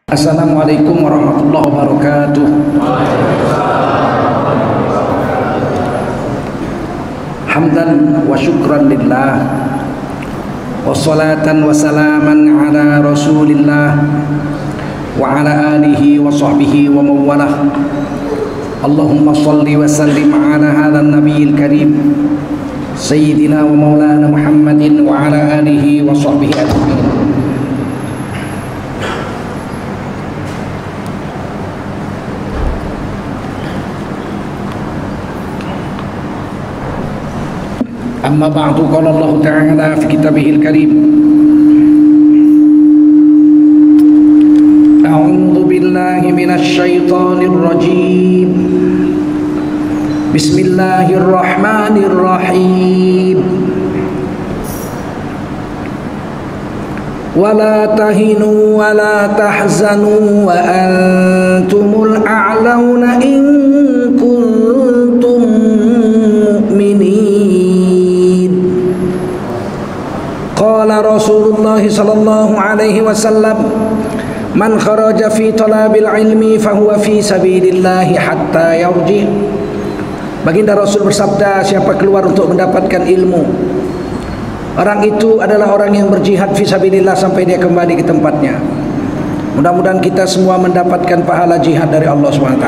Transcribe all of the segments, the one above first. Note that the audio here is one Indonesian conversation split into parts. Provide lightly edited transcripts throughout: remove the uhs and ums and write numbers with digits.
Assalamualaikum warahmatullahi wabarakatuh. Hamdan wa syukran lillah, wassalatan wassalaman ala rasulillah wa ala alihi wa sahbihi wa mawalah. Allahumma salli wa sallim ala hadha nabiyil karim sayyidina wa maulana Muhammadin wa ala alihi wa sahbihi ajma'in. أما بعد قال الله تعالى في كتابه الكريم أعوذ بالله من الشيطان الرجيم بسم الله الرحمن الرحيم ولا تهنوا ولا تحزنوا وأنتم الأعلون إن كنتم مؤمنين. قال رسول الله صلى الله عليه وسلم من خرج في طلب العلم فهو في سبيل الله حتى يرجع. Baginda Rasul bersabda, siapa keluar untuk mendapatkan ilmu, orang itu adalah orang yang berjihad fi sabilillah sampai dia kembali ke tempatnya. Mudah-mudahan kita semua mendapatkan pahala jihad dari Allah SWT.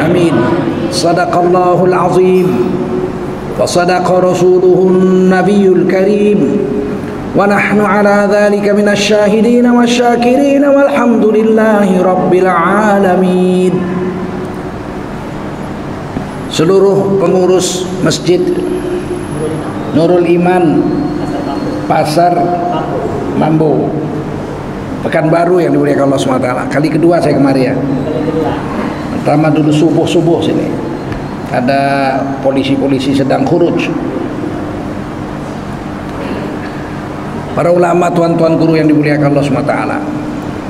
Amin. Sadaqallahul azim wa sadaqa rasuluhun nabiyul karim wa nahnu ala dhalika minasy syahidin wasyakirin walhamdulillahi rabbil alamin. Seluruh pengurus Masjid Nurul Iman Pasar Mambo Pekanbaru yang dimuliakan Allah SWT. Kali kedua saya kemari ya. Pertama dulu subuh-subuh sini ada polisi-polisi sedang khuruj. Para ulama, tuan-tuan guru yang dimuliakan Allah SWT,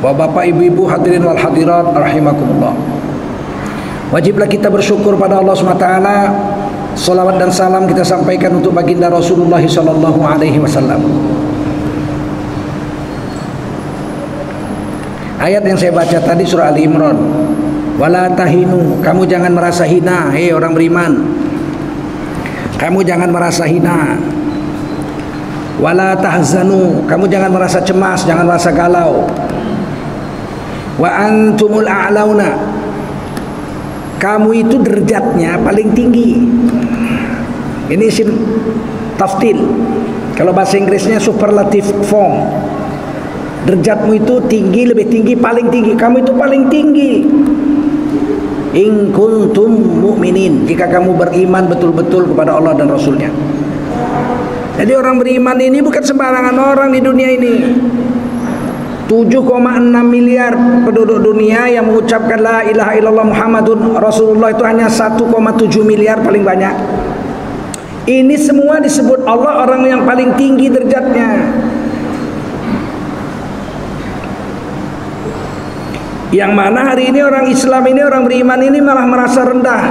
bapak-bapak, ibu-ibu, hadirin wal hadirat rahimakumullah. Wajiblah kita bersyukur pada Allah SWT. Salawat dan salam kita sampaikan untuk baginda Rasulullah sallallahu alaihi wasallam. Ayat yang saya baca tadi surah Ali Imran. Wala tahinu, kamu jangan merasa hina, hei orang beriman. Kamu jangan merasa hina. Wala tahzanu, kamu jangan merasa cemas, jangan merasa galau. Wa antumul a'launa, kamu itu derajatnya paling tinggi. Ini isim taftil. Kalau bahasa Inggrisnya superlative form. Derajatmu itu tinggi, lebih tinggi, paling tinggi. Kamu itu paling tinggi. In kuntum mu'minin, jika kamu beriman betul-betul kepada Allah dan Rasulnya. Jadi orang beriman ini bukan sembarangan orang di dunia ini. 7,6 miliar penduduk dunia yang mengucapkan la ilaha illallah Muhammadun Rasulullah itu hanya 1,7 miliar paling banyak. Ini semua disebut Allah orang yang paling tinggi derajatnya. Yang mana hari ini orang Islam ini, orang beriman ini malah merasa rendah.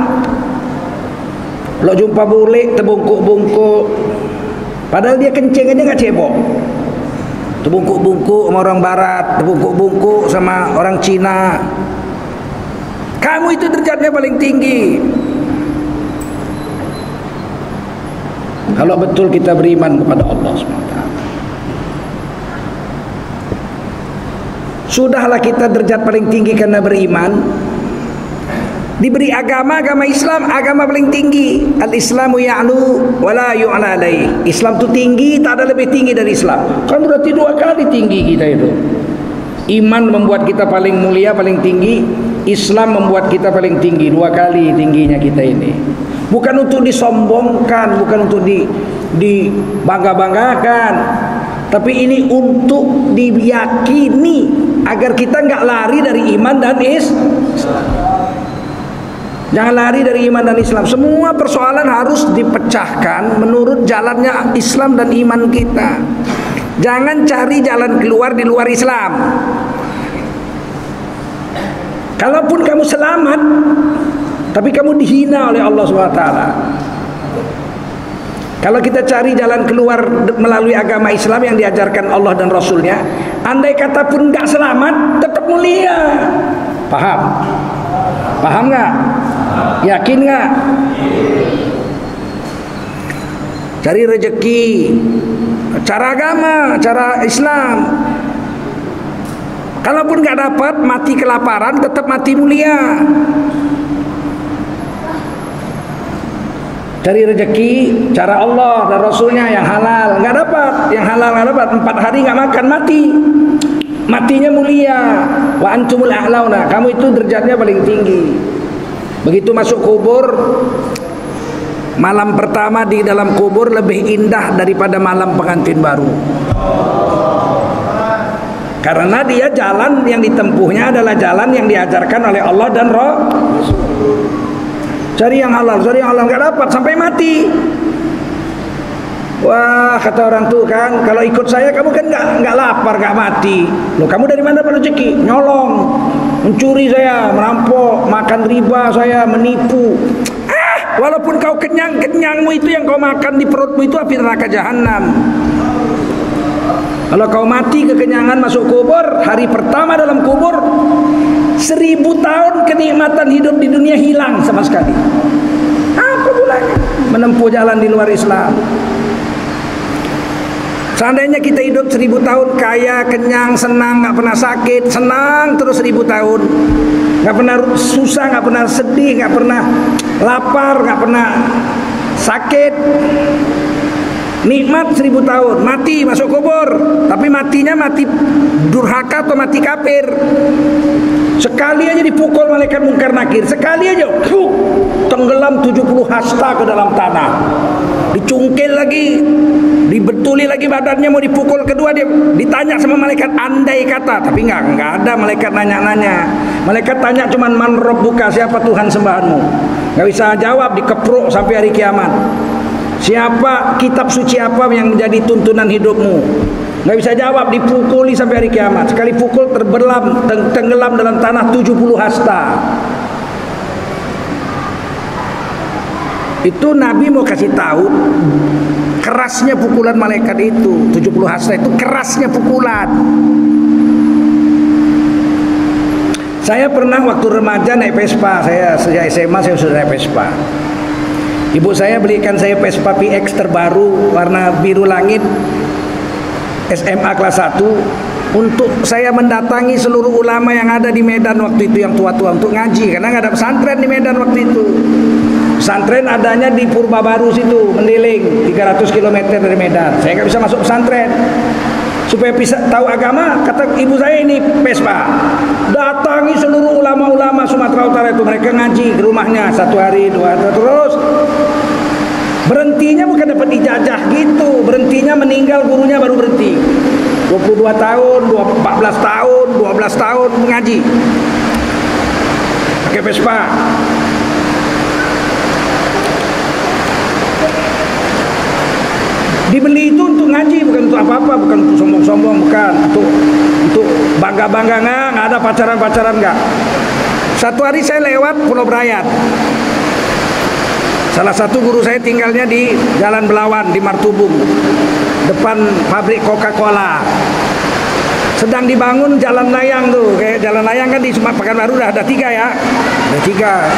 Kalau jumpa bule terbungkuk-bungkuk, padahal dia kencing aja nggak cebok. Terbungkuk-bungkuk sama orang barat, terbungkuk-bungkuk sama orang Cina. Kamu itu derajatnya paling tinggi. Kalau betul kita beriman kepada Allah SWT. Sudahlah kita derajat paling tinggi karena beriman. Diberi agama Islam, agama paling tinggi. Al-Islamu ya'lu wa la yu'la alaih. Islam itu tinggi, tak ada lebih tinggi dari Islam. Kan berarti 2 kali tinggi kita itu. Iman membuat kita paling mulia, paling tinggi. Islam membuat kita paling tinggi, 2 kali tingginya kita ini. Bukan untuk disombongkan, bukan untuk dibangga-banggakan, tapi ini untuk diyakini agar kita nggak lari dari iman dan Islam. Jangan lari dari iman dan Islam. Semua persoalan harus dipecahkan menurut jalannya Islam dan iman kita. Jangan cari jalan keluar di luar Islam. Kalaupun kamu selamat, tapi kamu dihina oleh Allah SWT. Kalau kita cari jalan keluar melalui agama Islam yang diajarkan Allah dan Rasulnya, andai kata pun nggak selamat, tetap mulia. Paham? Paham nggak? Yakin nggak? Cari rezeki, cara agama, cara Islam. Kalaupun nggak dapat, mati kelaparan, tetap mati mulia. Cari rezeki cara Allah dan Rasulnya yang halal, nggak dapat, yang halal nggak dapat, 4 hari nggak makan, mati, matinya mulia. Wa antumul a'launa, kamu itu derajatnya paling tinggi. Begitu masuk kubur, malam pertama di dalam kubur lebih indah daripada malam pengantin baru, karena dia jalan yang ditempuhnya adalah jalan yang diajarkan oleh Allah dan Rasul. Cari yang halal, nggak dapat sampai mati. Wah, kata orang tuh kan, kalau ikut saya kamu kan nggak lapar, nggak mati. Loh, kamu dari mana dapat rezeki? Nyolong, mencuri saya, merampok, makan riba saya, menipu. Walaupun kau kenyang, kenyangmu itu yang kau makan di perutmu itu api neraka jahanam. Kalau kau mati kekenyangan masuk kubur, hari pertama dalam kubur, 1000 tahun kenikmatan hidup di dunia hilang sama sekali. Apa gunanya menempuh jalan di luar Islam? Seandainya kita hidup 1000 tahun kaya, kenyang, senang, nggak pernah sakit, senang terus 1000 tahun, nggak pernah susah, nggak pernah sedih, nggak pernah lapar, nggak pernah sakit, nikmat 1000 tahun, mati masuk kubur, tapi matinya mati durhaka atau mati kafir. Sekali aja dipukul malaikat mungkar nakir, sekali aja tenggelam 70 hasta ke dalam tanah, dicungkil lagi, dibetuli lagi badannya, mau dipukul kedua, dia ditanya sama malaikat andai kata, tapi nggak ada malaikat nanya-nanya. Malaikat tanya cuman man rabbuka, siapa Tuhan sembahanmu, nggak bisa jawab, dikepruk sampai hari kiamat. Siapa kitab suci apa yang menjadi tuntunan hidupmu, nggak bisa jawab, dipukuli sampai hari kiamat. Sekali pukul tenggelam dalam tanah 70 hasta. Itu Nabi mau kasih tahu kerasnya pukulan malaikat itu. 70 hasta itu kerasnya pukulan. Saya pernah waktu remaja naik Vespa. Saya sejak SMA saya sudah naik Vespa. Ibu saya belikan saya Vespa PX terbaru warna biru langit, SMA kelas 1, untuk saya mendatangi seluruh ulama yang ada di Medan waktu itu, yang tua-tua, untuk ngaji, karena nggak ada pesantren di Medan waktu itu. Pesantren adanya di Purba Baru situ, Mendiling, 300 km dari Medan. Saya nggak bisa masuk pesantren. Supaya bisa tahu agama, kata ibu saya, ini Vespa, datangi seluruh ulama-ulama Sumatera Utara itu, mereka ngaji ke rumahnya 1 hari, 2 hari, terus. Berhentinya bukan dapat ijazah gitu, berhentinya meninggal gurunya baru berhenti. 22 tahun, 14 tahun, 12 tahun mengaji pakai Vespa. Dibeli itu untuk ngaji, bukan untuk apa-apa, bukan untuk sombong-sombong, bukan untuk bangga-bangga, nggak ada pacaran-pacaran, nggak. Satu hari saya lewat Pulau Brayat. Salah satu guru saya tinggalnya di Jalan Belawan di Martubung, depan pabrik Coca-Cola. Sedang dibangun jalan layang tuh, kayak jalan layang kan di Sumatera Pekanbaru udah ada 3 ya, ada 3.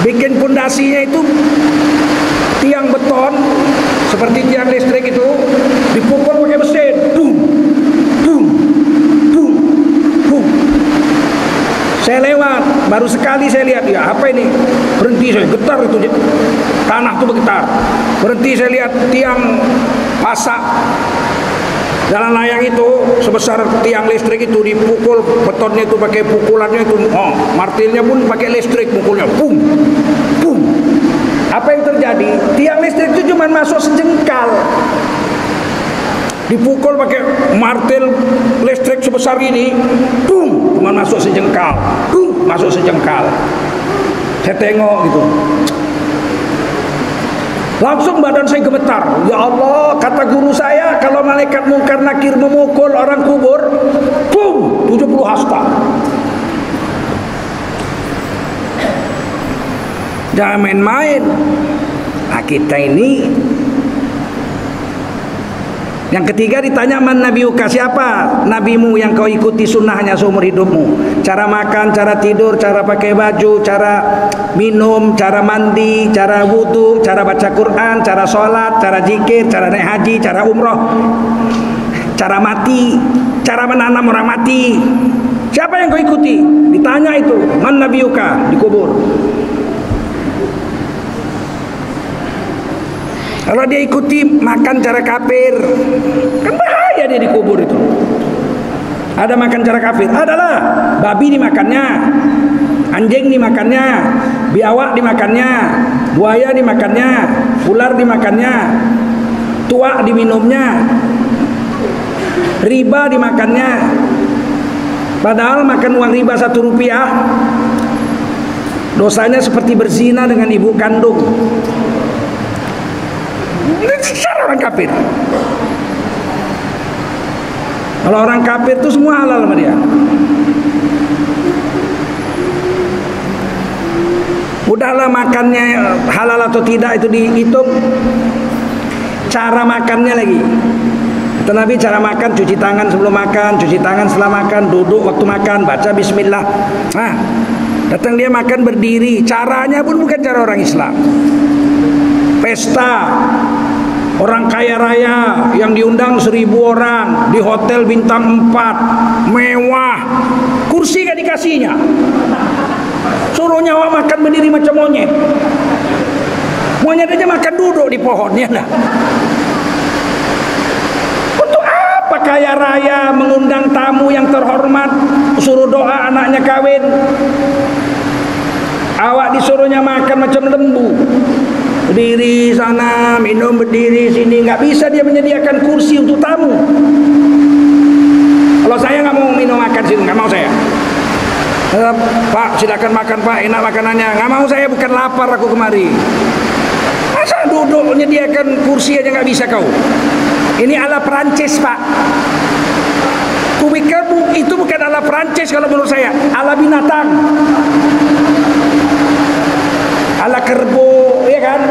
Bikin pondasinya itu tiang beton seperti tiang listrik itu, dipukul pakai mesin, bum, bum, bum, bum. Saya lewat, baru sekali saya lihat, ya apa ini? Berhenti saya, getar itu, tanah itu bergetar. Berhenti saya lihat tiang pasak jalan layang itu sebesar tiang listrik itu, dipukul betonnya itu pakai pukulannya itu, martilnya pun pakai listrik pukulnya, bum, bum. Apa yang terjadi? Tiang listrik itu cuma masuk sejengkal. Dipukul pakai martil listrik sebesar ini, bum, cuma masuk sejengkal, bum, masuk sejengkal. Saya tengok gitu, langsung badan saya gemetar. Ya Allah, kata guru saya, kalau malaikat mungkar nakir memukul orang kubur, bum, 70 hasta. Jangan main-main. Nah, kita ini yang ketiga ditanya, man nabiyuka, siapa nabimu yang kau ikuti sunnahnya seumur hidupmu? Cara makan, cara tidur, cara pakai baju, cara minum, cara mandi, cara wudhu, cara baca Quran, cara sholat, cara zikir, cara naik haji, cara umroh, cara mati, cara menanam orang mati. Siapa yang kau ikuti? Ditanya itu, man nabiyuka, dikubur. Kalau dia ikuti makan cara kafir, kan bahaya dia dikubur itu. Ada makan cara kafir, adalah babi dimakannya, anjing dimakannya, biawak dimakannya, buaya dimakannya, ular dimakannya, tuak diminumnya, riba dimakannya. Padahal makan uang riba 1 rupiah dosanya seperti berzina dengan ibu kandung. Ini secara orang kafir. Kalau orang kafir itu semua halal sama dia. Udahlah makannya halal atau tidak itu dihitung, cara makannya lagi. Kata Nabi, cara makan cuci tangan sebelum makan, cuci tangan setelah makan, duduk waktu makan, baca bismillah. Nah, datang dia makan berdiri, caranya pun bukan cara orang Islam. Pesta orang kaya raya yang diundang 1000 orang di hotel bintang 4 mewah, kursi gak dikasihnya, suruh nyawa makan berdiri macam monyet. Monyet aja makan duduk di pohonnya. Nah, untuk apa kaya raya mengundang tamu yang terhormat, suruh doa anaknya kawin, awak disuruhnya makan macam lembu, berdiri sana, minum berdiri sini, nggak bisa dia menyediakan kursi untuk tamu. Kalau saya nggak mau minum makan sini, nggak mau saya. Pak, silakan makan Pak, enak makanannya. Nggak mau saya, bukan lapar aku kemari. Masa duduk menyediakan kursi aja nggak bisa kau? Ini ala Perancis Pak. Kupikir itu bukan ala Perancis kalau menurut saya, ala binatang, ala kerbau, ya kan?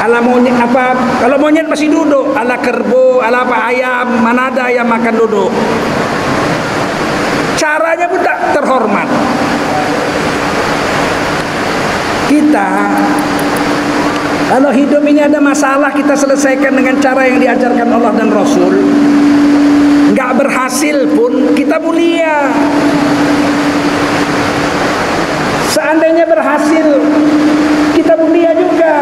Ala monyet apa? Kalau monyet masih duduk, ala kerbau, ala apa, ayam, mana ada ayam makan duduk. Caranya pun tak terhormat. Kita kalau hidup ini ada masalah, kita selesaikan dengan cara yang diajarkan Allah dan Rasul. Nggak berhasil pun kita mulia. Seandainya berhasil, kita mulia juga.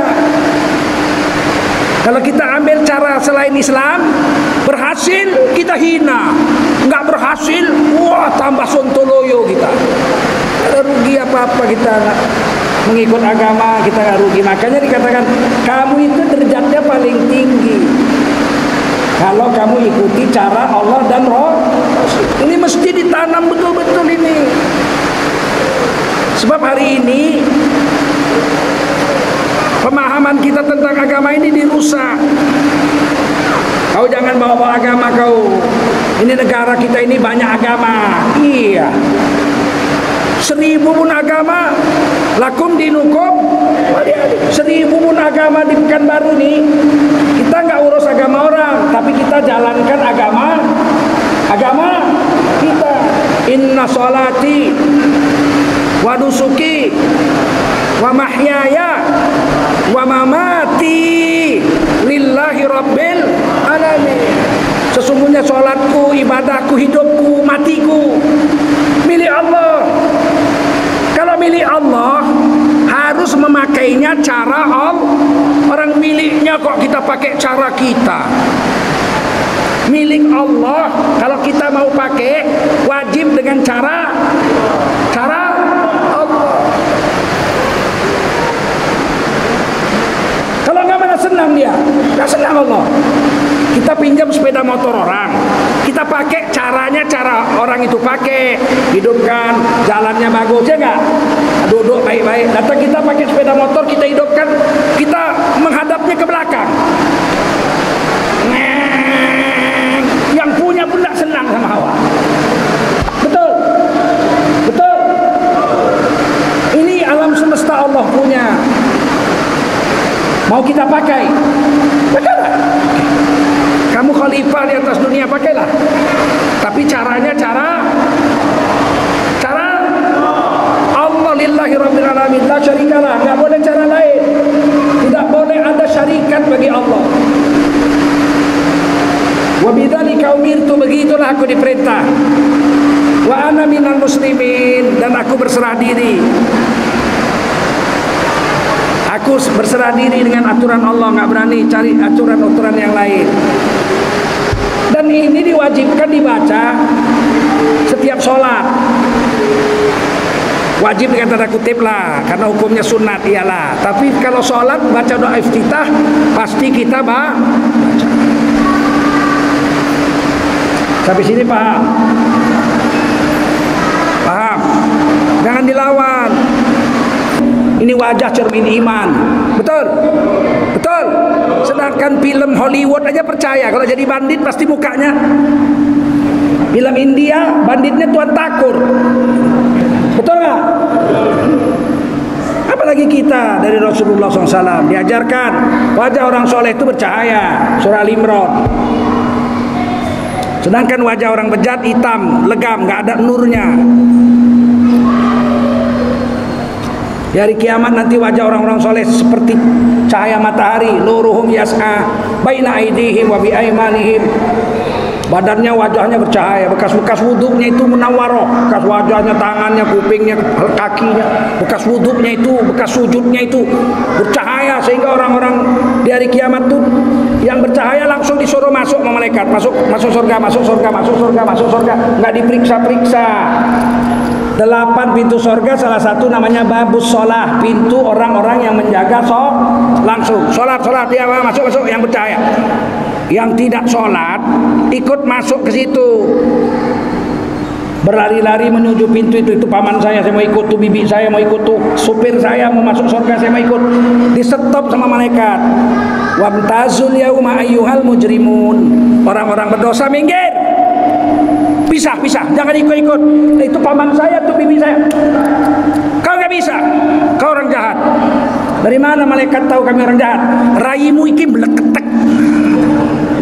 Kalau kita ambil cara selain Islam, berhasil kita hina, nggak berhasil, wah tambah sontoloyo kita. Ada rugi apa-apa kita mengikut agama, kita nggak rugi. Makanya dikatakan kamu itu derajatnya paling tinggi kalau kamu ikuti cara Allah dan Rasul. Ini mesti ditanam betul-betul ini. Sebab hari ini pemahaman kita tentang agama ini dirusak. Kau jangan bawa-bawa agama kau. Ini negara kita ini banyak agama. Iya. 1000 pun agama, lakum dinukum. 1000 pun agama di Pekanbaru nih. Kita nggak urus agama orang, tapi kita jalankan agama kita. Inna sholati wa nusuki wa mahyaya wa mamati lillahi rabbil alamin. Sesungguhnya sholatku, ibadahku, hidupku, matiku milik Allah. Kalau milik Allah harus memakainya cara Allah. Orang miliknya kok kita pakai cara kita. Milik Allah kalau kita mau pakai wajib dengan cara Allah. Kalau nggak mana senang dia, nggak senang Allah. Kita pinjam sepeda motor orang, kita pakai caranya cara orang itu pakai, hidupkan, jalannya bagus ya nggak, duduk baik-baik. Datang kita pakai sepeda motor, kita hidupkan, kita menghadapnya ke belakang. Yang punya pun tidak senang sama hawa. Betul, betul. Ini alam semesta Allah punya. Mau kita pakai? Pakailah. Kamu khalifah di atas dunia, pakailah. Tapi caranya cara Allah lillahi rabbil alamin, la syarikalah, enggak boleh cara lain. Tidak boleh ada syarikat bagi Allah. Wa bidzalika umirtu, begitulah aku diperintah. Wa ana minal muslimin, dan aku berserah diri. Aku berserah diri dengan aturan Allah, nggak berani cari aturan-aturan yang lain. Dan ini diwajibkan dibaca setiap sholat. Wajib dengan tanda kutip lah, karena hukumnya sunat iyalah. Tapi kalau sholat baca doa iftitah pasti kita baca. Sampai sini paham? Paham? Jangan dilawan. Ini wajah cermin iman. Betul? Betul? Sedangkan film Hollywood aja percaya kalau jadi bandit pasti mukanya. Film India banditnya Tuan Takur. Betul nggak? Apalagi kita dari Rasulullah SAW diajarkan wajah orang soleh itu bercahaya. Surah Al-Imran. Sedangkan wajah orang bejat hitam, legam, nggak ada nurnya. Di hari kiamat nanti wajah orang-orang soleh seperti cahaya matahari. Nuruhum yas'a baina aidihim wa bi aimanihim. Badannya, wajahnya bercahaya. Bekas-bekas wuduknya itu munawwaroh. Bekas wajahnya, tangannya, kupingnya, kakinya. Bekas wuduknya itu, bekas sujudnya itu bercahaya. Sehingga orang-orang di hari kiamat tuh yang bercahaya langsung disuruh masuk sama malaikat. Masuk surga, masuk surga, masuk surga, masuk surga. Nggak diperiksa-periksa. 8 pintu surga, salah satu namanya babus sholah, pintu orang-orang yang menjaga langsung sholat ya, masuk yang bercahaya. Yang tidak sholat ikut masuk ke situ, berlari-lari menuju pintu itu paman saya mau ikut, tuh bibi saya mau ikut, tuh supir saya mau masuk surga saya mau ikut. Di stop sama malaikat. Wamtazul yauma ayyuhal mujrimun, orang-orang berdosa minggir. Pisah, jangan ikut-ikut. Itu paman saya, tuh bibi saya. Kau gak bisa, kau orang jahat. Dari mana malaikat tahu kami orang jahat? Raimu iki meleketek.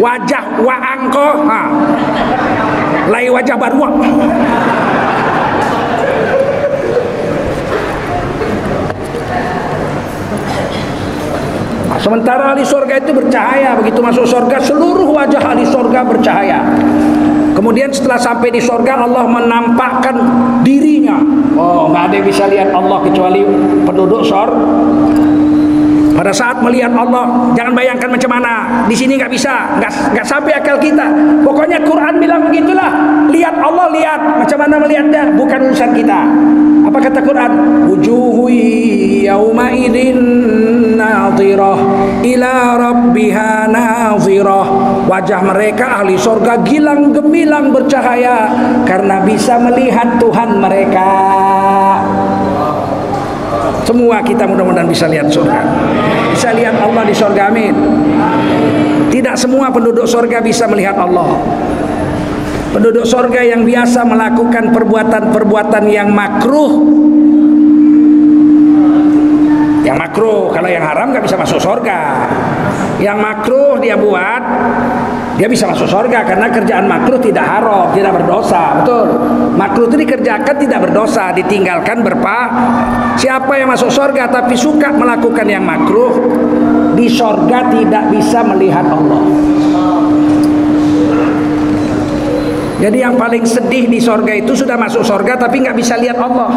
Wajah waangko, lai wajah baruak. Sementara ahli surga itu bercahaya. Begitu masuk surga, seluruh wajah ahli surga bercahaya. Kemudian setelah sampai di surga, Allah menampakkan dirinya. Oh, nggak ada yang bisa lihat Allah kecuali penduduk surga. Pada saat melihat Allah, jangan bayangkan macam mana. Di sini nggak bisa, nggak sampai akal kita. Pokoknya Quran bilang begitulah. Lihat Allah, lihat. Macam mana melihatnya? Bukan urusan kita. Apa kata Quran? Wujuhu yauma idzin nadhirah ila rabbiha nadhirah. Wajah mereka ahli surga gilang gemilang bercahaya karena bisa melihat Tuhan mereka. Semua kita mudah-mudahan bisa lihat surga, bisa lihat Allah di surga, amin. Tidak semua penduduk surga bisa melihat Allah. Penduduk surga yang biasa melakukan perbuatan-perbuatan yang makruh. Yang makruh, kalau yang haram nggak bisa masuk surga. Yang makruh dia buat, dia bisa masuk surga karena kerjaan makruh tidak haram, tidak berdosa. Betul. Makruh itu dikerjakan tidak berdosa, ditinggalkan Siapa yang masuk surga tapi suka melakukan yang makruh, di surga tidak bisa melihat Allah. Jadi yang paling sedih di surga itu sudah masuk surga tapi nggak bisa lihat Allah.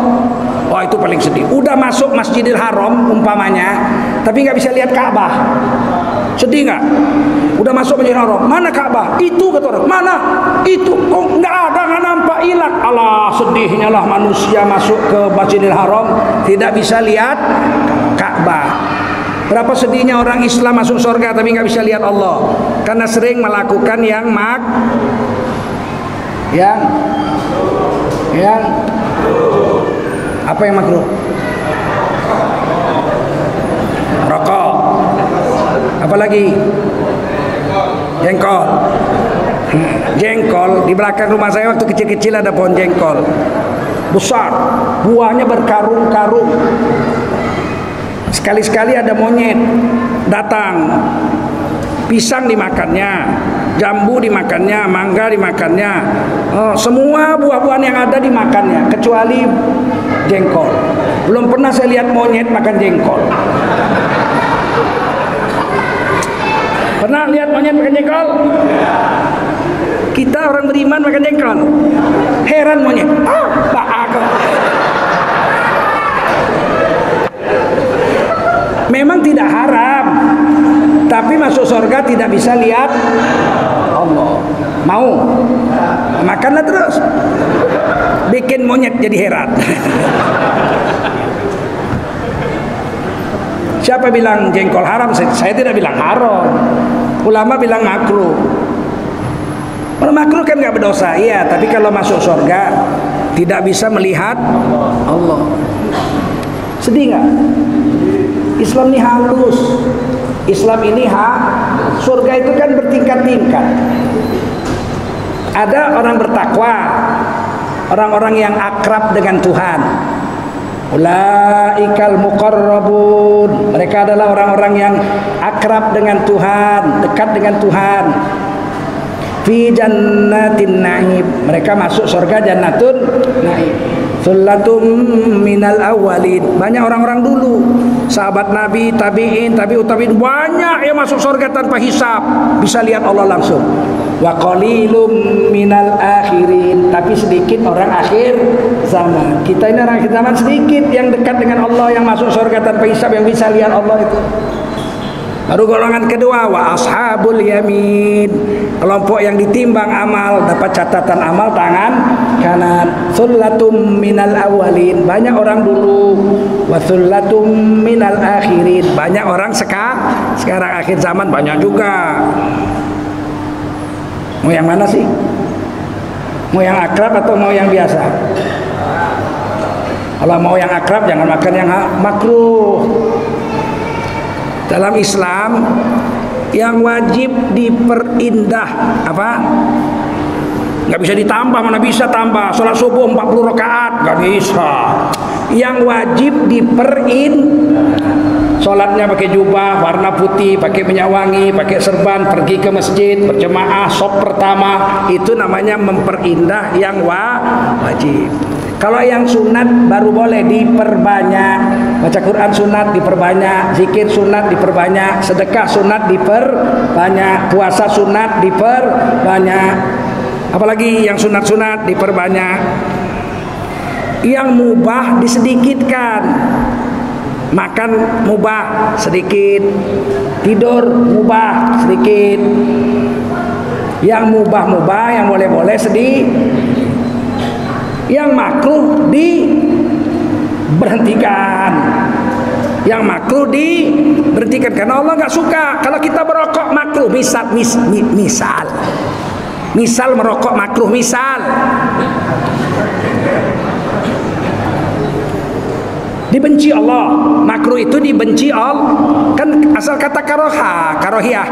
Oh, itu paling sedih. Udah masuk Masjidil Haram umpamanya, tapi nggak bisa lihat Ka'bah. Sedih nggak? Udah masuk Masjidil Haram, mana Ka'bah? Itu kata orang. Mana? Itu. Oh, nggak ada, nggak nampak, hilang. Allah, sedihnya lah manusia masuk ke Masjidil Haram tidak bisa lihat Ka'bah. Berapa sedihnya orang Islam masuk surga tapi nggak bisa lihat Allah karena sering melakukan yang apa yang makruh? Rokok. Apalagi? Jengkol. Jengkol di belakang rumah saya waktu kecil-kecil ada pohon jengkol besar, buahnya berkarung-karung. Sekali-sekali ada monyet datang, pisang dimakannya, jambu dimakannya, mangga dimakannya, semua buah-buahan yang ada dimakannya kecuali jengkol. Belum pernah saya lihat monyet makan jengkol. Pernah lihat monyet makan jengkol? Kita orang beriman makan jengkol. Heran monyet. Memang tidak haram, tapi masuk surga tidak bisa lihat Allah. Mau? Makanlah terus. Bikin monyet jadi heran. Siapa bilang jengkol haram? Saya tidak bilang haram. Ulama bilang makruh. Kalau makruh kan nggak berdosa, iya. Tapi kalau masuk surga tidak bisa melihat Allah. Sedih nggak? Islam ini halus. Islam ini surga itu kan bertingkat-tingkat. Ada orang bertakwa, orang-orang yang akrab dengan Tuhan. Ulaikal muqarrabun. Mereka adalah orang-orang yang akrab dengan Tuhan, dekat dengan Tuhan. Fi jannatin na'im. Mereka masuk surga jannatun na'im. Sullatum minal awwalin. Banyak orang-orang dulu, sahabat Nabi, tabi'in, tabi'ut tabi'in, banyak yang masuk surga tanpa hisab, bisa lihat Allah langsung. Wa qalilum minal akhirin. Tapi sedikit orang akhir zaman. Kita ini orang akhir zaman sedikit yang dekat dengan Allah, yang masuk surga tanpa hisab, yang bisa lihat Allah itu. Baru golongan kedua, wa ashabul yamin, kelompok yang ditimbang amal, dapat catatan amal tangan kanan. Sullatum minal awalin, banyak orang dulu. Wa sullatum minal akhirin, banyak orang sekarang akhir zaman banyak juga. Mau yang mana sih? Mau yang akrab atau mau yang biasa? Kalau mau yang akrab jangan makan yang makruh. Dalam Islam yang wajib diperindah apa? Nggak bisa ditambah, mana bisa tambah. Sholat subuh 40 rakaat nggak bisa. Yang wajib sholatnya pakai jubah warna putih, pakai minyak wangi, pakai serban, pergi ke masjid berjemaah sop pertama, itu namanya memperindah yang wajib. Kalau yang sunat baru boleh diperbanyak. Baca Quran sunat diperbanyak, zikir sunat diperbanyak, sedekah sunat diperbanyak, puasa sunat diperbanyak. Apalagi yang sunat-sunat diperbanyak. Yang mubah disedikitkan. Makan mubah sedikit, tidur mubah sedikit. Yang mubah-mubah, yang boleh-boleh sedikit. Yang makruh diberhentikan. Yang makruh diberhentikan karena Allah nggak suka kalau kita merokok makruh. Misal merokok makruh, misal dibenci Allah. Makruh itu dibenci Allah. Kan asal kata karohiyah,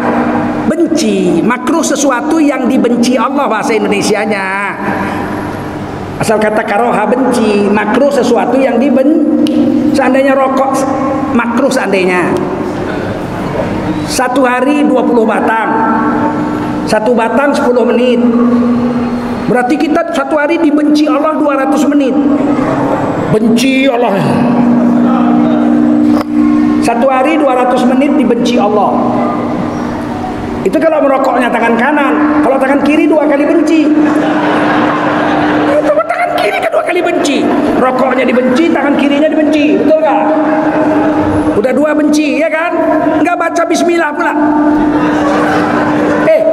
benci. Makruh sesuatu yang dibenci Allah, bahasa Indonesianya. Asal kata karoha, benci. Makruh sesuatu yang dibenci. Seandainya rokok makruh, seandainya satu hari 20 batang, satu batang 10 menit, berarti kita satu hari dibenci Allah 200 menit. Benci Allah. Satu hari 200 menit dibenci Allah. Itu kalau merokoknya tangan kanan. Kalau tangan kiri 2 kali benci. Itu tangan kiri kan 2 kali benci. Rokoknya dibenci, tangan kirinya dibenci. Betul gak? Udah 2 benci, ya kan? Nggak baca bismillah pula.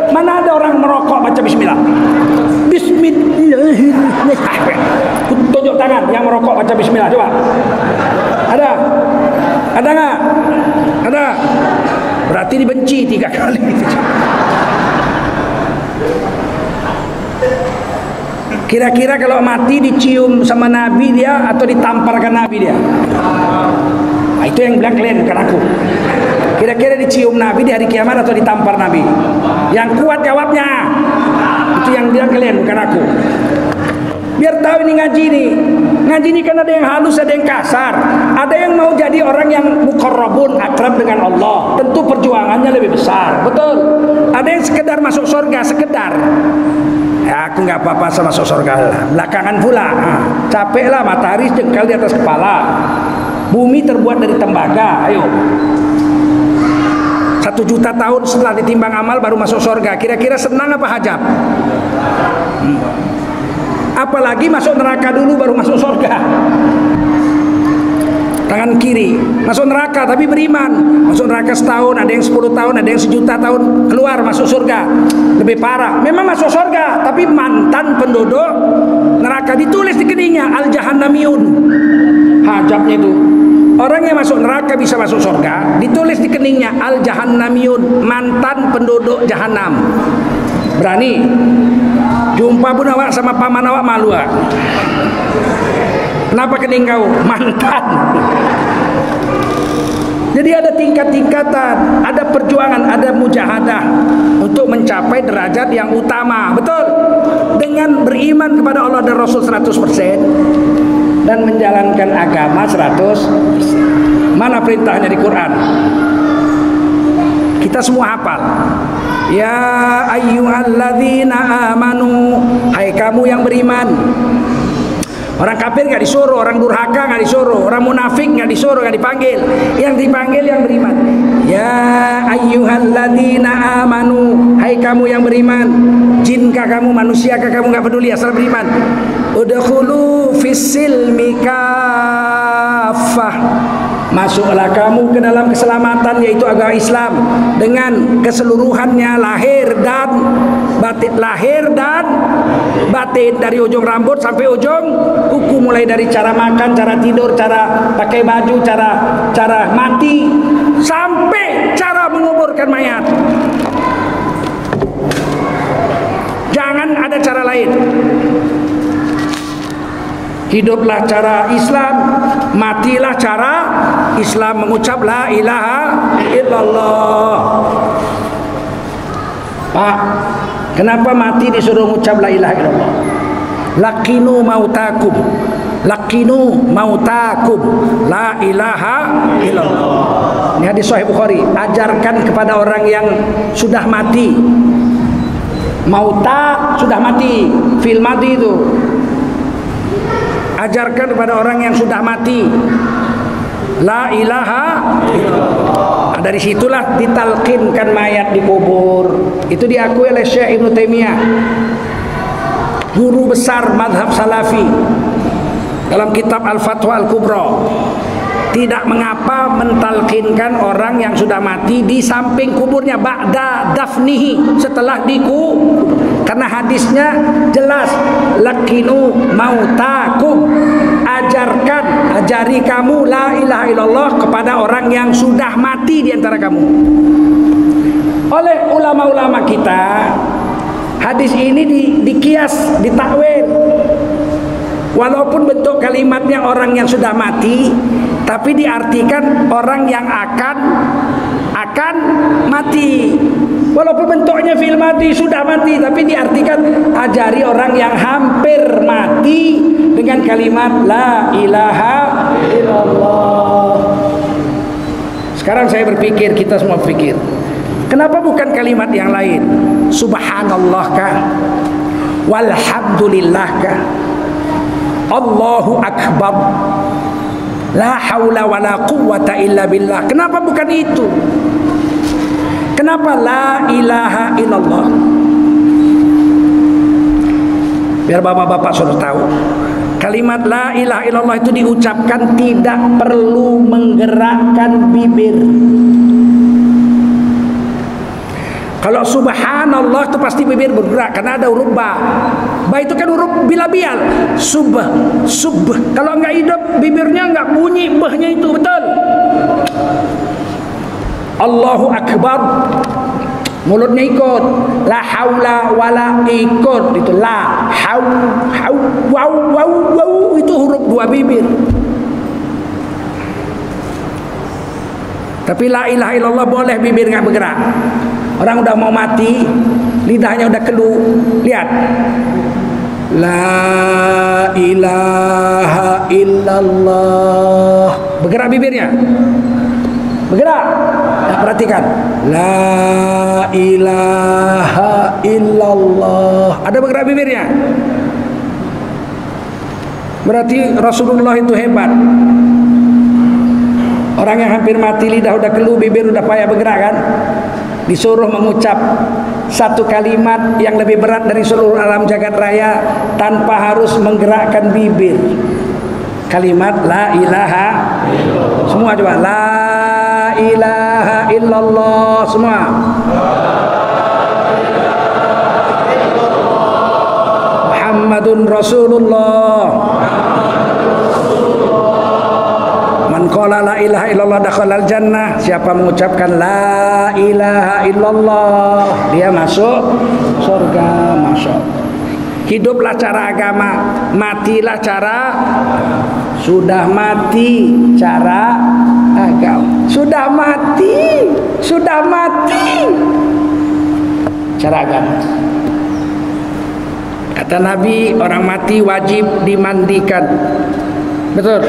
Mana ada orang merokok baca bismillah? Bismillahirrahmanirrahim. Tunjuk tangan yang merokok baca bismillah, coba. Ada? Ada nggak? Ada. Berarti dibenci 3 kali. Kira-kira kalau mati dicium sama Nabi dia atau ditamparkan Nabi dia? Nah, itu yang bilang kalian, bukan aku. Kira-kira dicium Nabi di hari kiamat atau ditampar Nabi? Yang kuat jawabnya. Itu yang bilang kalian, bukan aku. Biar tahu ini ngaji nih. Ngaji ini kan ada yang halus, ada yang kasar. Ada yang mau jadi orang yang muqarrabun, akrab dengan Allah, tentu perjuangannya lebih besar, betul. Ada yang sekedar masuk surga, sekedar ya aku nggak apa-apa sama masuk surga lah. Belakangan pula capek lah, matahari jengkal di atas kepala, bumi terbuat dari tembaga. Ayo, 1 juta tahun setelah ditimbang amal baru masuk surga. Kira-kira senang apa hajab? Apalagi masuk neraka dulu baru masuk surga. Tangan kiri masuk neraka tapi beriman, masuk neraka setahun, ada yang 10 tahun, ada yang 1 juta tahun, keluar masuk surga. Lebih parah, memang masuk surga tapi mantan penduduk neraka. Ditulis di keningnya al-jahannamiyun. Hajabnya itu orang yang masuk neraka bisa masuk surga, ditulis di keningnya al-jahannamiyun, mantan penduduk jahanam. Berani jumpa pun awak sama paman awak malu ah. Kenapa kening kau? Mantan. Jadi ada tingkat-tingkatan, ada perjuangan, ada mujahadah untuk mencapai derajat yang utama. Betul? Dengan beriman kepada Allah dan Rasul 100% dan menjalankan agama 100%. Mana perintahnya di Quran? Kita semua hafal. Ya ayyuhalladzina amanu, hai kamu yang beriman. Orang kafir nggak disuruh, orang durhaka nggak disuruh, orang munafik nggak disuruh, nggak dipanggil. Yang dipanggil yang beriman. Ya ayyuhalladzina amanu, hai kamu yang beriman. Jinkah kamu, manusiakah kamu, nggak peduli, asal beriman. Udkhulu fis-silmi kaffah. Masuklah kamu ke dalam keselamatan, yaitu agama Islam, dengan keseluruhannya, lahir dan batin, dari ujung rambut sampai ujung kuku, mulai dari cara makan, cara tidur, cara pakai baju, cara mati, sampai cara menguburkan mayat. Jangan ada cara lain. Hiduplah cara Islam, matilah cara Islam, mengucap la ilaha illallah. Pak, kenapa mati disuruh mengucap la ilaha illallah? Lakinu mautakum, lakinu mautakum, la ilaha illallah. Ini hadis Sahih Bukhari. Ajarkan kepada orang yang sudah mati. Mauta sudah mati, fil mati itu. Ajarkan kepada orang yang sudah mati la ilaha illallah. Dari situlah ditalqinkan mayat dikubur. Itu diakui oleh Syekh Ibnu Taimiyah, guru besar mazhab Salafi, dalam kitab Al-Fatwa Al-Kubra. Tidak mengapa mentalqinkan orang yang sudah mati di samping kuburnya, ba'da dafnihi, setelah dikubur. Karena hadisnya jelas, lakinu mautakum, ajarkan, ajari kamu la ilaha illallah kepada orang yang sudah mati di antara kamu. Oleh ulama-ulama kita, hadis ini dikias, ditakwil. Walaupun bentuk kalimatnya orang yang sudah mati, tapi diartikan orang yang akan mati. Walaupun bentuknya fil mati, sudah mati, tapi diartikan ajari orang yang hampir mati dengan kalimat la ilaha illallah. Sekarang saya berpikir, kita semua berpikir, kenapa bukan kalimat yang lain? Subhanallah kah? Walhamdulillah kah? Allahu akbar, la haula wala quwwata illa billah. Kenapa bukan itu? Kenapa la ilaha illallah? Biar bapak-bapak sudah tahu, kalimat la ilaha illallah itu diucapkan tidak perlu menggerakkan bibir. Kalau subhanallah itu pasti bibir bergerak karena ada huruf ba. Ba itu kan huruf bilabial. Sub. Kalau enggak hidup bibirnya enggak bunyi bahnya itu, betul. Allahu akbar, mulutnya ikut. La haula wala, ikut. Itu la wow itu huruf dua bibir. Tapi la ilaha illallah boleh bibir enggak bergerak. Orang udah mau mati, lidahnya udah keluh. Lihat, La ilaha illallah. Bergerak bibirnya. Bergerak. Nah, perhatikan. La ilaha illallah. Ada bergerak bibirnya. Berarti Rasulullah itu hebat. Orang yang hampir mati, lidah udah keluh, bibir udah payah bergerak kan, disuruh mengucap satu kalimat yang lebih berat dari seluruh alam jagat raya tanpa harus menggerakkan bibir. Kalimat la ilaha illallah. Semua coba, la ilaha illallah. Semua. Muhammadun Rasulullah. Man qala la ilaha illallah dakhalal jannah. Siapa mengucapkan la ilaha illallah, dia masuk surga. Masya Allah. Hiduplah cara agama, matilah cara. Sudah mati cara agama. Sudah mati cara agama. Kata Nabi, orang mati wajib dimandikan. Betul.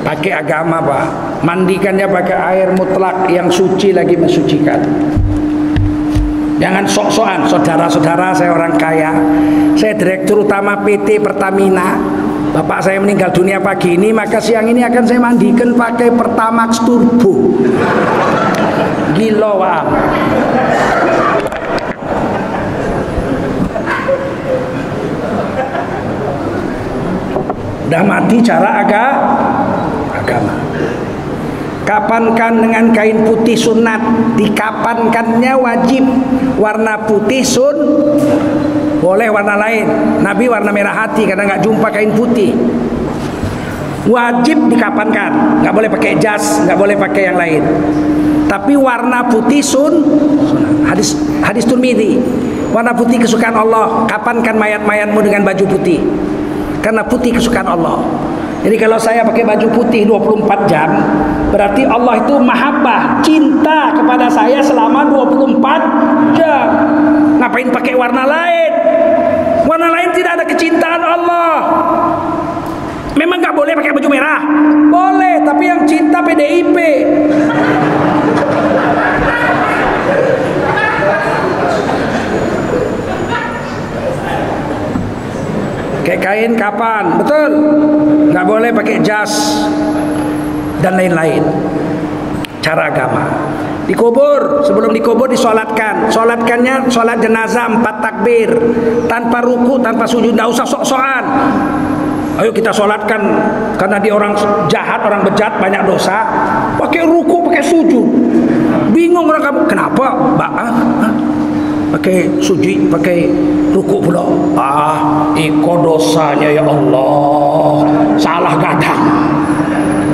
Pakai agama, Pak. Mandikannya pakai air mutlak yang suci lagi mensucikan. Jangan sok-sokan. Saudara-saudara, saya orang kaya, saya direktur utama PT Pertamina. Bapak saya meninggal dunia pagi ini, maka siang ini akan saya mandikan pakai Pertamax Turbo. Gila, Pak. Udah mati cara agama. Kapankan dengan kain putih sunat, dikapankannya wajib warna putih boleh warna lain. Nabi warna merah hati karena nggak jumpa kain putih. Wajib dikapankan, nggak boleh pakai jas, nggak boleh pakai yang lain. Tapi warna putih hadis Tirmidzi, warna putih kesukaan Allah. Kapankan mayat-mayatmu dengan baju putih, karena putih kesukaan Allah. Jadi kalau saya pakai baju putih 24 jam, berarti Allah itu mahabbah, cinta kepada saya selama 24 jam. Ngapain pakai warna lain? Warna lain tidak ada kecintaan Allah. Memang nggak boleh pakai baju merah? Boleh, tapi yang cinta PDIP. Kayak kain kapan, betul? Nggak boleh pakai jas dan lain-lain. Cara agama. Dikubur, sebelum dikubur disolatkan. Solatkannya solat jenazah 4 takbir, tanpa ruku, tanpa sujud. Nggak usah sok-sokan. Ayo kita solatkan, karena dia orang jahat, orang bejat, banyak dosa. Pakai ruku, pakai sujud. Bingung orang kamu, kenapa? Pakai sujud, pakai ruku pula. Iko dosanya ya Allah, salah gadang.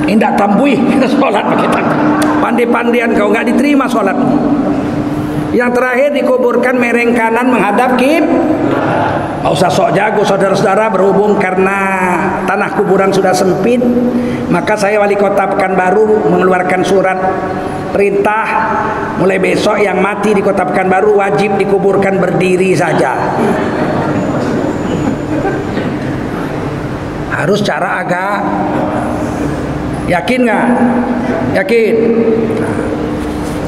Indah tambui sholat pakai takbir. Pandai-pandian kau, nggak diterima sholat. Yang terakhir dikuburkan mereng kanan menghadap Nggak usah sok jago, saudara-saudara. Berhubung karena tanah kuburan sudah sempit, maka saya wali kota Pekanbaru mengeluarkan surat perintah mulai besok yang mati di kota Pekanbaru wajib dikuburkan berdiri saja. Harus cara agak. Yakin nggak? Yakin.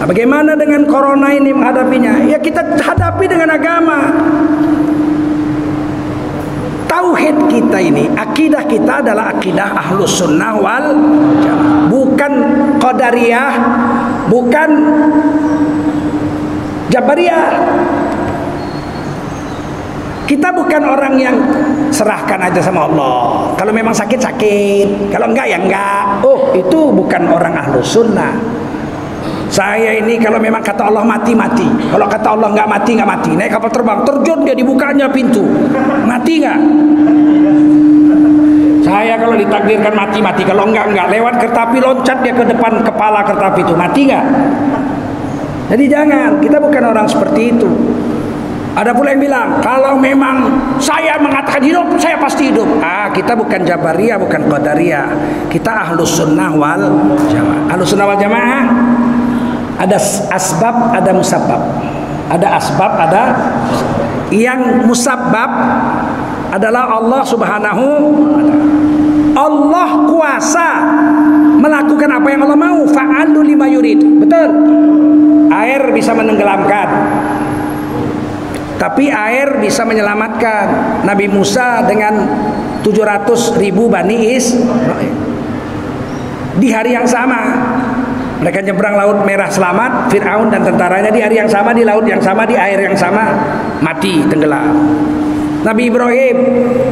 Nah, bagaimana dengan corona ini menghadapinya? Ya kita hadapi dengan agama. Tauhid kita ini, akidah kita adalah akidah Ahlus Sunnah wal Jamaah, bukan Qadariyah, bukan Jabariyah. Kita bukan orang yang serahkan aja sama Allah. Kalau memang sakit, kalau enggak ya enggak. Oh, itu bukan orang Ahlus Sunnah. Saya ini kalau memang kata Allah mati, mati. Kalau kata Allah nggak mati, nggak mati. Naik kapal terbang, terjun dia, dibukanya pintu, mati nggak? Saya kalau ditakdirkan mati, mati. Kalau enggak. Lewat kereta api, loncat dia ke depan kepala kereta api itu, mati nggak? Jadi jangan, kita bukan orang seperti itu. Ada pula yang bilang, kalau memang saya mengatakan hidup, saya pasti hidup. Kita bukan Jabariyah, bukan Qadariyah. Kita Ahlus Sunnah wal Jamaah. Ahlus Sunnah wal Jamaah ada asbab, ada musabbab. Ada asbab, ada yang musabbab adalah Allah Subhanahu wa ta'ala. Allah kuasa melakukan apa yang Allah mau. Fa'alu lima yurid. Betul. Air bisa menenggelamkan, tapi air bisa menyelamatkan. Nabi Musa dengan 700.000 Bani Israil di hari yang sama, mereka nyebrang Laut Merah selamat. Fir'aun dan tentaranya di hari yang sama, di laut yang sama, di air yang sama, mati, tenggelam. Nabi Ibrahim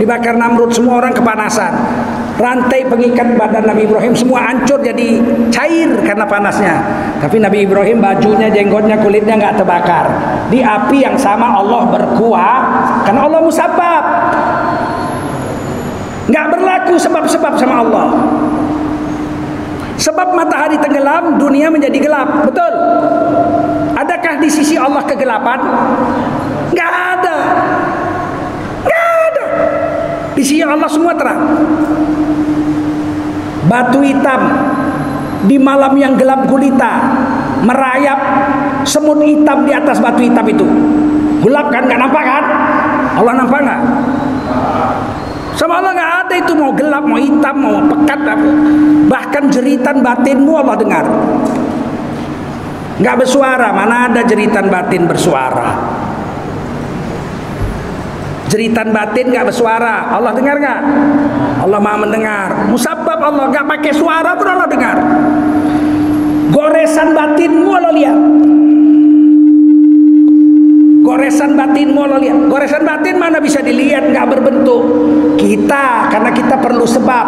dibakar Namrud, semua orang kepanasan. Rantai pengikat badan Nabi Ibrahim semua hancur jadi cair karena panasnya. Tapi Nabi Ibrahim bajunya, jenggotnya, kulitnya nggak terbakar. Di api yang sama Allah berkuasa, karena Allah musabbab. Nggak berlaku sebab-sebab sama Allah. Sebab matahari tenggelam, dunia menjadi gelap. Betul? Adakah di sisi Allah kegelapan? Nggak ada. Nggak ada. Di sisi Allah semua terang. Batu hitam di malam yang gelap gulita merayap, semut hitam di atas batu hitam itu. Gelap kan, nggak nampak kan? Allah nampak nggak? Sama Allah nggak ada itu, mau gelap, mau hitam, mau pekat. Bahkan jeritan batinmu Allah dengar. Nggak bersuara, mana ada jeritan batin bersuara? Jeritan batin nggak bersuara, Allah dengar nggak? Allah maha mendengar. Musabbab Allah, nggak pakai suara pun Allah dengar. Goresan batinmu Allah lihat. Goresan batinmu Allah lihat. Goresan batin mana bisa dilihat, nggak berbentuk. Kita, karena kita perlu sebab.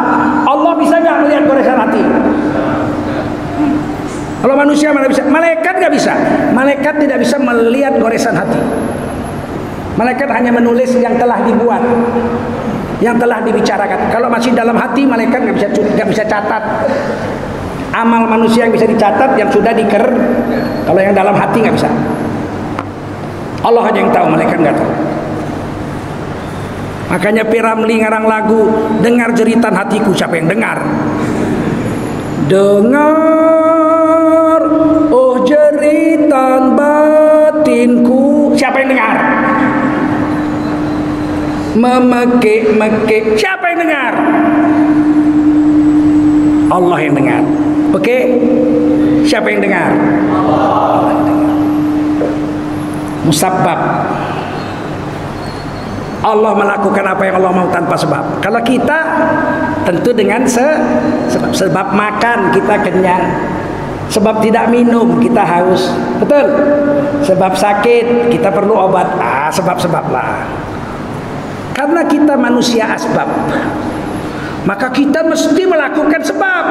Allah bisa nggak melihat goresan hati? Kalau manusia mana bisa? Malaikat nggak bisa. Malaikat tidak bisa melihat goresan hati. Malaikat hanya menulis yang telah dibuat, yang telah dibicarakan. Kalau masih dalam hati, malaikat nggak bisa catat. Amal manusia yang bisa dicatat yang sudah diker. Kalau yang dalam hati nggak bisa. Allah aja yang tahu, malaikat nggak tahu. Makanya Piramli ngarang lagu, dengar jeritan hatiku. Siapa yang dengar? Dengar, oh jeritan batinku. Siapa yang dengar? Memekik-mekik. Siapa yang dengar? Allah yang dengar. Oke? Siapa yang dengar? Allah yang dengar. Musabbab. Allah melakukan apa yang Allah mau tanpa sebab. Kalau kita tentu dengan sebab. Sebab makan kita kenyang, sebab tidak minum kita haus. Betul? Sebab sakit kita perlu obat. Sebab-sebab lah. Karena kita manusia asbab, maka kita mesti melakukan sebab.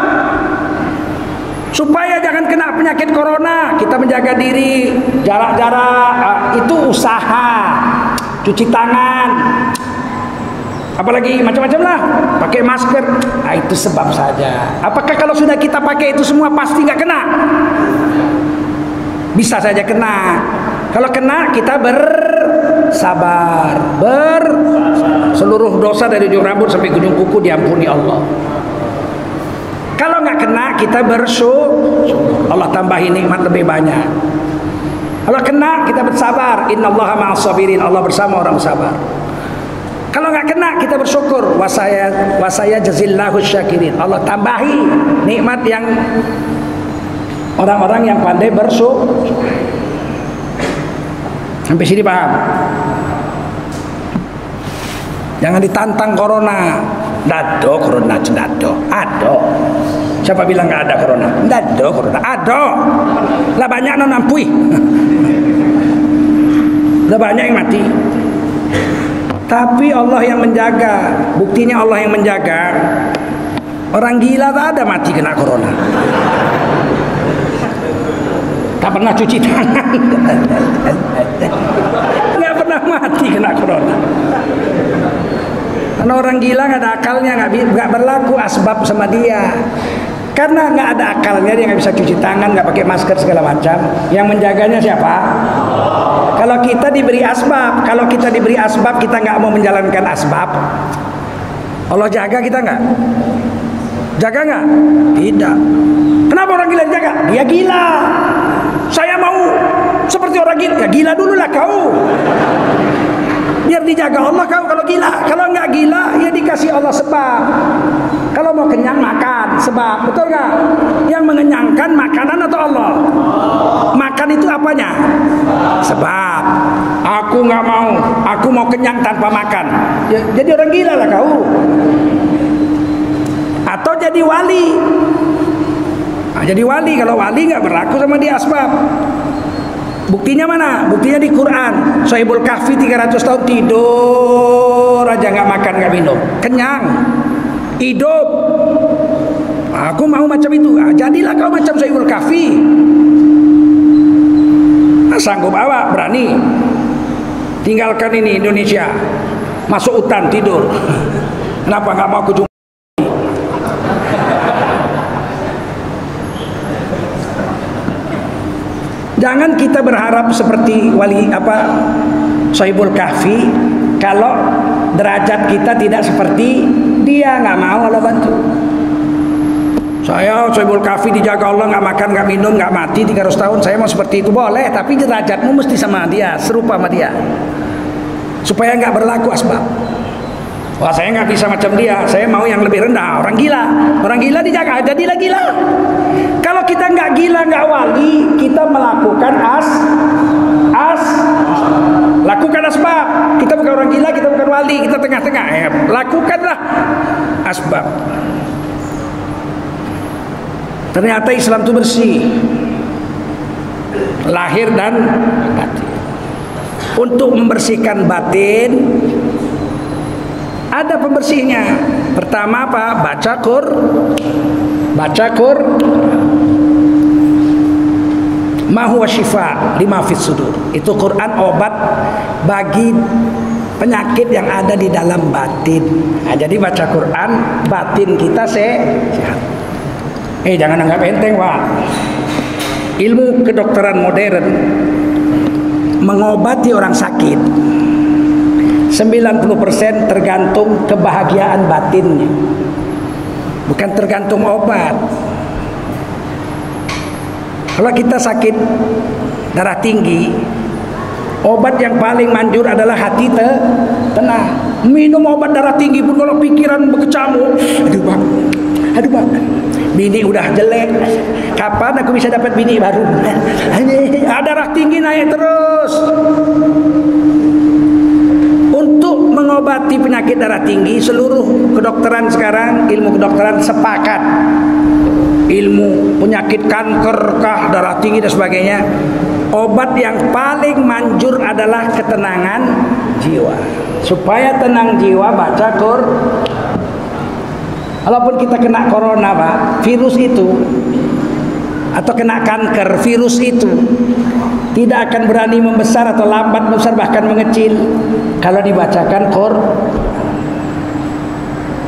Supaya jangan kena penyakit corona, kita menjaga diri, jarak-jarak, itu usaha. Cuci tangan, apalagi macam-macam lah, pakai masker, itu sebab saja. Apakah kalau sudah kita pakai itu semua pasti nggak kena? Bisa saja kena. Kalau kena kita bersabar, seluruh dosa dari ujung rambut sampai ujung kuku diampuni Allah. Kalau nggak kena kita bersyukur, Allah tambahi nikmat lebih banyak. Kalau kena kita bersabar, innallaha ma'as sabirin, Allah bersama orang sabar. Kalau nggak kena kita bersyukur, wasaya jazillahu syakirin, Allah tambahi nikmat yang orang-orang yang pandai bersyukur. Sampai sini paham? Jangan ditantang corona. Dado corona, dado, ado. Siapa bilang nggak ada corona? Dado corona, ado. Lah banyak non ampui. Lah banyak yang mati. Tapi Allah yang menjaga. Buktinya Allah yang menjaga. Orang gila tak ada mati kena corona. Tak pernah cuci tangan. Nggak pernah mati kena corona. Karena orang gila nggak ada akalnya, nggak berlaku asbab sama dia. Karena nggak ada akalnya, dia nggak bisa cuci tangan, nggak pakai masker segala macam. Yang menjaganya siapa? Kalau kita diberi asbab, kalau kita diberi asbab kita nggak mau menjalankan asbab, Allah jaga kita nggak? Jaga nggak? Tidak. Kenapa orang gila dijaga? Dia gila. Saya mau seperti orang gila. Ya gila dulu lah kau. Biar dijaga Allah kau kalau gila. Kalau nggak gila, ya dikasih Allah sebab. Kalau mau kenyang makan sebab, betul nggak? Yang mengenyangkan makanan atau Allah? Makan itu apanya? Sebab. Aku nggak mau, aku mau kenyang tanpa makan. Ya, jadi orang gila lah kau. Atau jadi wali. Nah, jadi wali, kalau wali nggak berlaku sama dia asbab. Buktinya mana? Buktinya di Quran. Sahibul Kahfi 300 tahun tidur aja, nggak makan nggak minum, kenyang, hidup. Aku mau macam itu. Jadilah kau macam Sahibul Kahfi. Sanggup awak, berani tinggalkan ini Indonesia, masuk hutan tidur. Kenapa nggak mau ke Jangan kita berharap seperti wali Sahibul Kahfi. Kalau derajat kita tidak seperti dia, nggak mau Allah bantu. Saya Sahibul Kahfi dijaga Allah, nggak makan, nggak minum, nggak mati 300 tahun. Saya mau seperti itu boleh, tapi derajatmu mesti sama dia, serupa sama dia, supaya nggak berlaku asbab. Wah, saya nggak bisa macam dia, saya mau yang lebih rendah. Orang gila dijaga, jadilah gila. Kalau kita nggak gila, nggak wali, kita melakukan lakukan asbab. Kita bukan orang gila, kita bukan wali, kita tengah-tengah. Lakukanlah asbab. Ternyata Islam itu bersih, lahir dan batin. Untuk membersihkan batin ada pembersihnya. Pertama apa? Baca ma huwa syifa lima fis sudur. Itu Quran obat bagi penyakit yang ada di dalam batin. Nah, jadi baca Quran, batin kita sehat. Jangan anggap enteng, Pak. Ilmu kedokteran modern mengobati orang sakit 90% tergantung kebahagiaan batinnya, bukan tergantung obat. Kalau kita sakit darah tinggi, obat yang paling manjur adalah hati tenang. Minum obat darah tinggi pun kalau pikiran berkecamuk, aduh bang, bini udah jelek, kapan aku bisa dapat bini baru? Darah tinggi naik terus. Untuk mengobati penyakit darah tinggi, seluruh kedokteran sekarang, ilmu kedokteran sepakat. Ilmu penyakit kanker kah, darah tinggi dan sebagainya, obat yang paling manjur adalah ketenangan jiwa. Supaya tenang jiwa, baca Quran. Walaupun kita kena corona, Pak, virus itu, atau kena kanker, virus itu tidak akan berani membesar atau lambat membesar, bahkan mengecil kalau dibacakan Quran.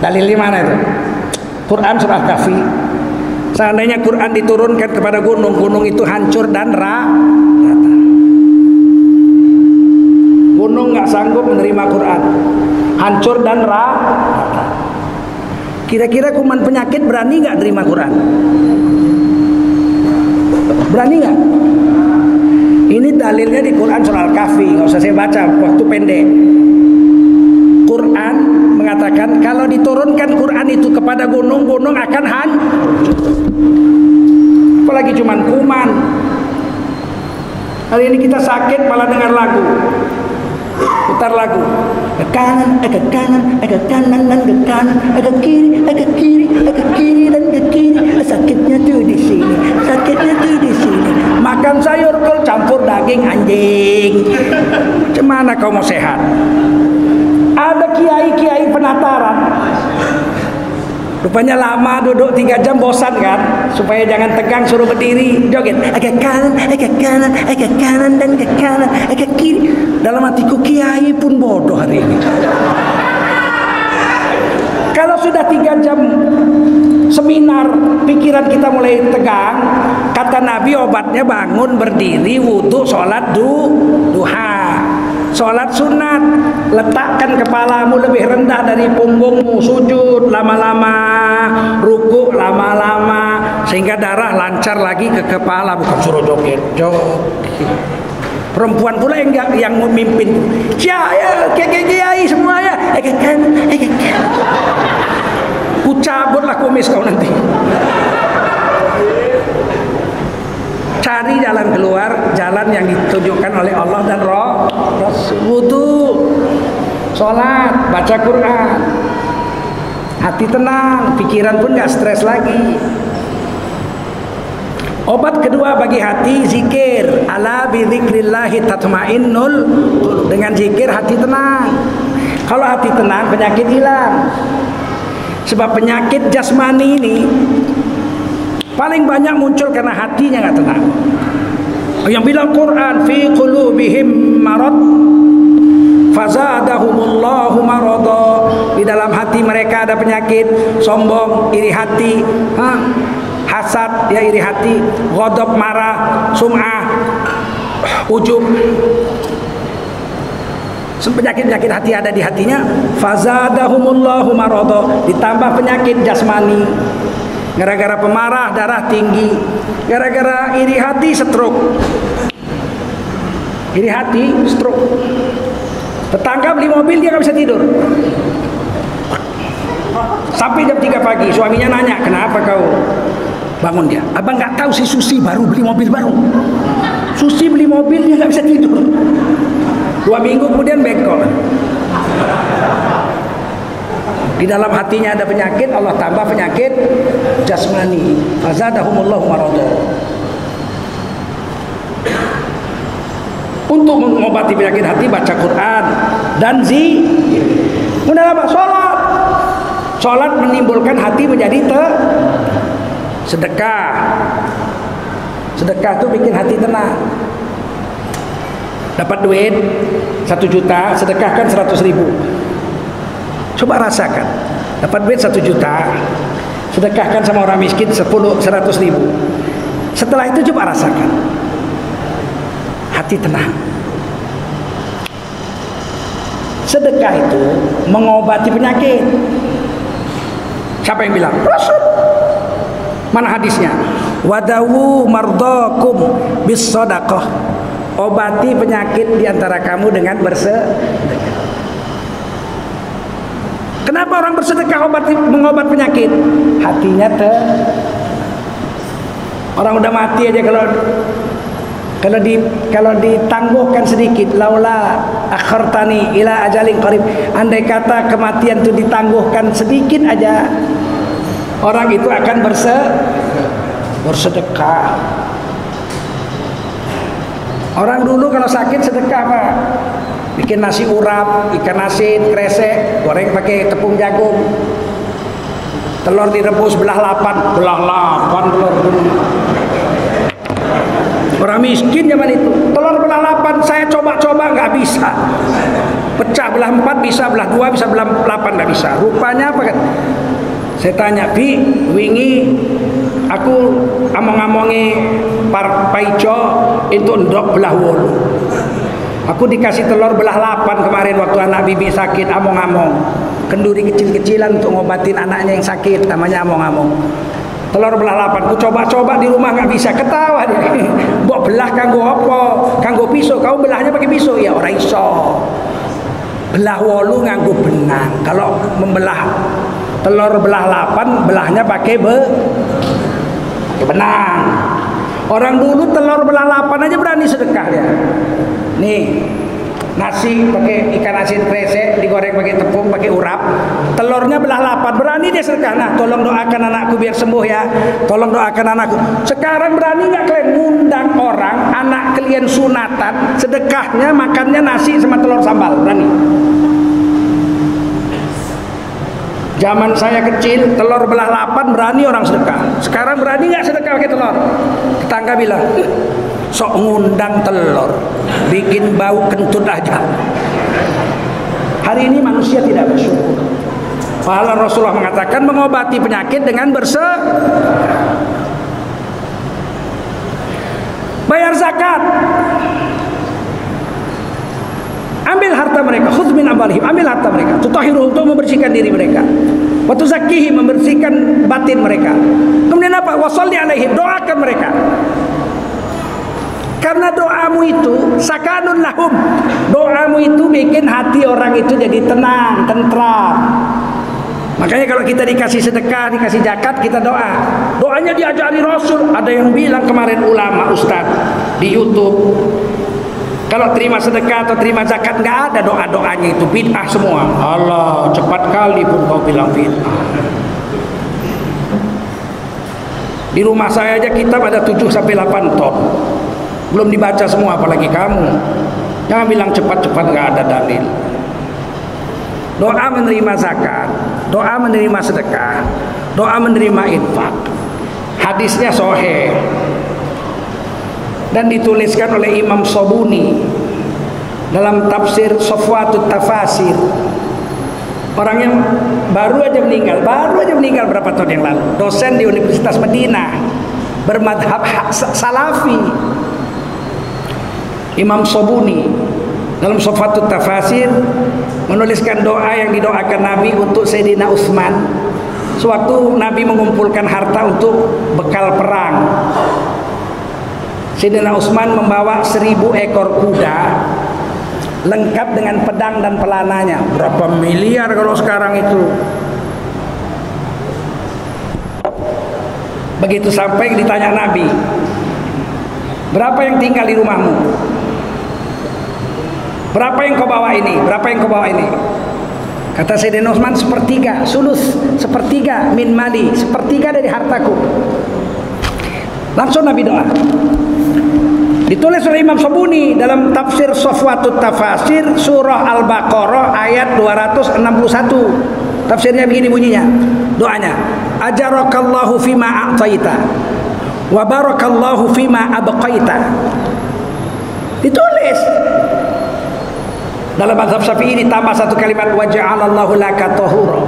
Dalil di mana itu? Quran surah Kahfi. Seandainya Quran diturunkan kepada gunung, gunung itu hancur dan rata. Gunung nggak sanggup menerima Quran, hancur dan rata. Kira-kira kuman penyakit berani nggak terima Quran? Berani nggak? Ini dalilnya di Quran surah Al-Kahfi, nggak usah saya baca, waktu pendek. Quran mengatakan kalau diturunkan Quran itu kepada gunung, gunung akan hancur. Apalagi cuman kuman. Hari ini kita sakit malah dengar lagu, putar lagu, ke kanan, ke kanan, ke kanan dan ke kanan, ke kiri, ke kiri, ke kiri dan ke kiri. Sakitnya tuh di sini, sakitnya tuh di sini. Makan sayur kol campur daging anjing. Gimana kau mau sehat? Ada kiai-kiai penataran. Rupanya lama duduk 3 jam bosan kan? Supaya jangan tegang suruh berdiri, joget. Agak kanan, agak kanan, agak kanan dan ke kanan, agak kiri. Dalam hatiku, kiai pun bodoh hari ini. Kalau sudah 3 jam seminar, pikiran kita mulai tegang. Kata Nabi obatnya bangun, berdiri, wudhu, sholat duha. Sholat sunat, letakkan kepalamu lebih rendah dari punggungmu, sujud lama-lama, ruku lama-lama, sehingga darah lancar lagi ke kepala, bukan suruh joget. Perempuan pula yang memimpin. Ya, kiai semua ya. Ku cabutlah kumis kau nanti. Cari jalan keluar, jalan yang ditunjukkan oleh Allah dan Rasul. Wudu, sholat, baca Quran, hati tenang, pikiran pun gak stres lagi. Obat kedua bagi hati zikir. Ala bi dzikrillahi tatmainnul qulub. Dengan zikir hati tenang. Kalau hati tenang, penyakit hilang. Sebab penyakit jasmani ini paling banyak muncul karena hatinya nggak tenang. Yang bilang Quran fi qulubihim marad fazadahumullahu marada. Di dalam hati mereka ada penyakit, sombong, iri hati, hasad, ya iri hati, ghadab, marah, sum'ah, ujub. Penyakit-penyakit hati ada di hatinya. Fazadahumullahu marada. Ditambah penyakit jasmani. Gara-gara pemarah darah tinggi, gara-gara iri hati stroke. Iri hati stroke. Tetangga beli mobil dia nggak bisa tidur. Sampai jam 3 pagi suaminya nanya, "Kenapa kau bangun dia?" "Abang nggak tahu si Susi baru beli mobil baru." Susi beli mobil dia nggak bisa tidur. 2 minggu kemudian bengkok. Di dalam hatinya ada penyakit, Allah tambah penyakit jasmani. Fazadahumullahu marada. Untuk mengobati penyakit hati baca Quran dan zikir. Kemudian apa? Sholat. Sholat menimbulkan hati menjadi sedekah. Sedekah itu bikin hati tenang. Dapat duit 1 juta, sedekahkan 100.000. Coba rasakan, dapat duit 1 juta, sedekahkan sama orang miskin 100.000. Setelah itu coba rasakan, hati tenang. Sedekah itu mengobati penyakit. Siapa yang bilang? Rasul. Mana hadisnya? Wadawu mardakum bis sadaqah. Obati penyakit diantara kamu dengan bersedekah. Kenapa orang bersedekah mengobat penyakit? Hatinya orang udah mati aja kalau ditangguhkan sedikit, laula akhartani ila ajalin qarib. Andai kata kematian itu ditangguhkan sedikit aja, orang itu akan bersedekah. Orang dulu kalau sakit sedekah apa? Bikin nasi urap, ikan asin, kresek, goreng pakai tepung jagung, telur direbus belah 8 telur. Orang miskin zaman itu telur belah 8, saya coba-coba nggak bisa, pecah belah 4 bisa, belah 2 bisa, belah 8 nggak bisa. Rupanya apa kan? Saya tanya, "Bi, wingi aku among-amongi paico itu ndok belah 8. Aku dikasih telur belah 8 kemarin waktu anak bibi sakit, among-among. Kenduri kecil-kecilan untuk ngobatin anaknya yang sakit, namanya among-among. Telur belah 8, aku coba-coba di rumah nggak bisa, ketawa dia. Mbok belah kanggo apa? Kanggo pisau. Kau belahnya pakai pisau? Ya ora iso. Belah 8 nganggo benang. Kalau membelah telur belah 8, belahnya pakai benang. Orang dulu telur belah 8 aja berani sedekah dia. Nih, nasi pakai ikan asin kresek digoreng pakai tepung, pakai urap, telurnya belah 8, berani dia sedekah. Nah, tolong doakan anakku biar sembuh ya. Tolong doakan anakku. Sekarang berani nggak kalian ngundang orang anak kalian sunatan, sedekahnya makannya nasi sama telur sambal? Berani? Zaman saya kecil telur belah 8 berani orang sedekah. Sekarang berani nggak sedekah pakai telur? Tetangga bilang, sok ngundang telur, bikin bau kentut aja. Hari ini manusia tidak bersyukur. Padahal Rasulullah mengatakan mengobati penyakit dengan bayar zakat. Ambil harta mereka, khudz min amwalihim, ambil harta mereka, tutahhiruhum, untuk membersihkan diri mereka, wa tuzakkihim, membersihkan batin mereka. Kemudian apa? Wa sholli alaihim, doakan mereka. Karena doamu itu sakanun lahum. Doamu itu bikin hati orang itu jadi tenang, tentram. Makanya kalau kita dikasih sedekah, dikasih zakat, kita doa. Doanya diajari Rasul. Ada yang bilang kemarin ulama, ustaz di YouTube, kalau terima sedekah atau terima zakat nggak ada doa-doanya, itu bid'ah semua. Allah, cepat kali pun kau bilang bid'ah. Di rumah saya aja kitab ada 7-8 ton. Belum dibaca semua, apalagi kamu. Jangan bilang cepat-cepat, nggak ada dalil. Doa menerima zakat, doa menerima sedekah, doa menerima infak, hadisnya sahih dan dituliskan oleh Imam Sobuni dalam tafsir Safwatut Tafasir. Orang yang baru aja meninggal berapa tahun yang lalu, dosen di Universitas Madinah, bermadhab Salafi, Imam Sobuni dalam Safwatut Tafasir menuliskan doa yang didoakan Nabi untuk Sayyidina Utsman sewaktu Nabi mengumpulkan harta untuk bekal perang. Sayyidina Utsman membawa 1000 ekor kuda lengkap dengan pedang dan pelananya. Berapa miliar kalau sekarang itu. Begitu sampai ditanya Nabi, berapa yang tinggal di rumahmu? Berapa yang kau bawa ini? Berapa yang kau bawa ini? Kata Sayyidina Utsman, sepertiga, sulus, sepertiga min mali, sepertiga dari hartaku. Langsung Nabi doa. Ditulis oleh Imam Sobuni dalam tafsir Safwatut Tafasir surah Al-Baqarah ayat 261. Tafsirnya begini bunyinya, doanya, ajarakallahu fima a'taita wa barakallahu fima abqaita. Ditulis dalam mazhab Syafi'i, ditambah satu kalimat, wa ja'alallahu laka tahura.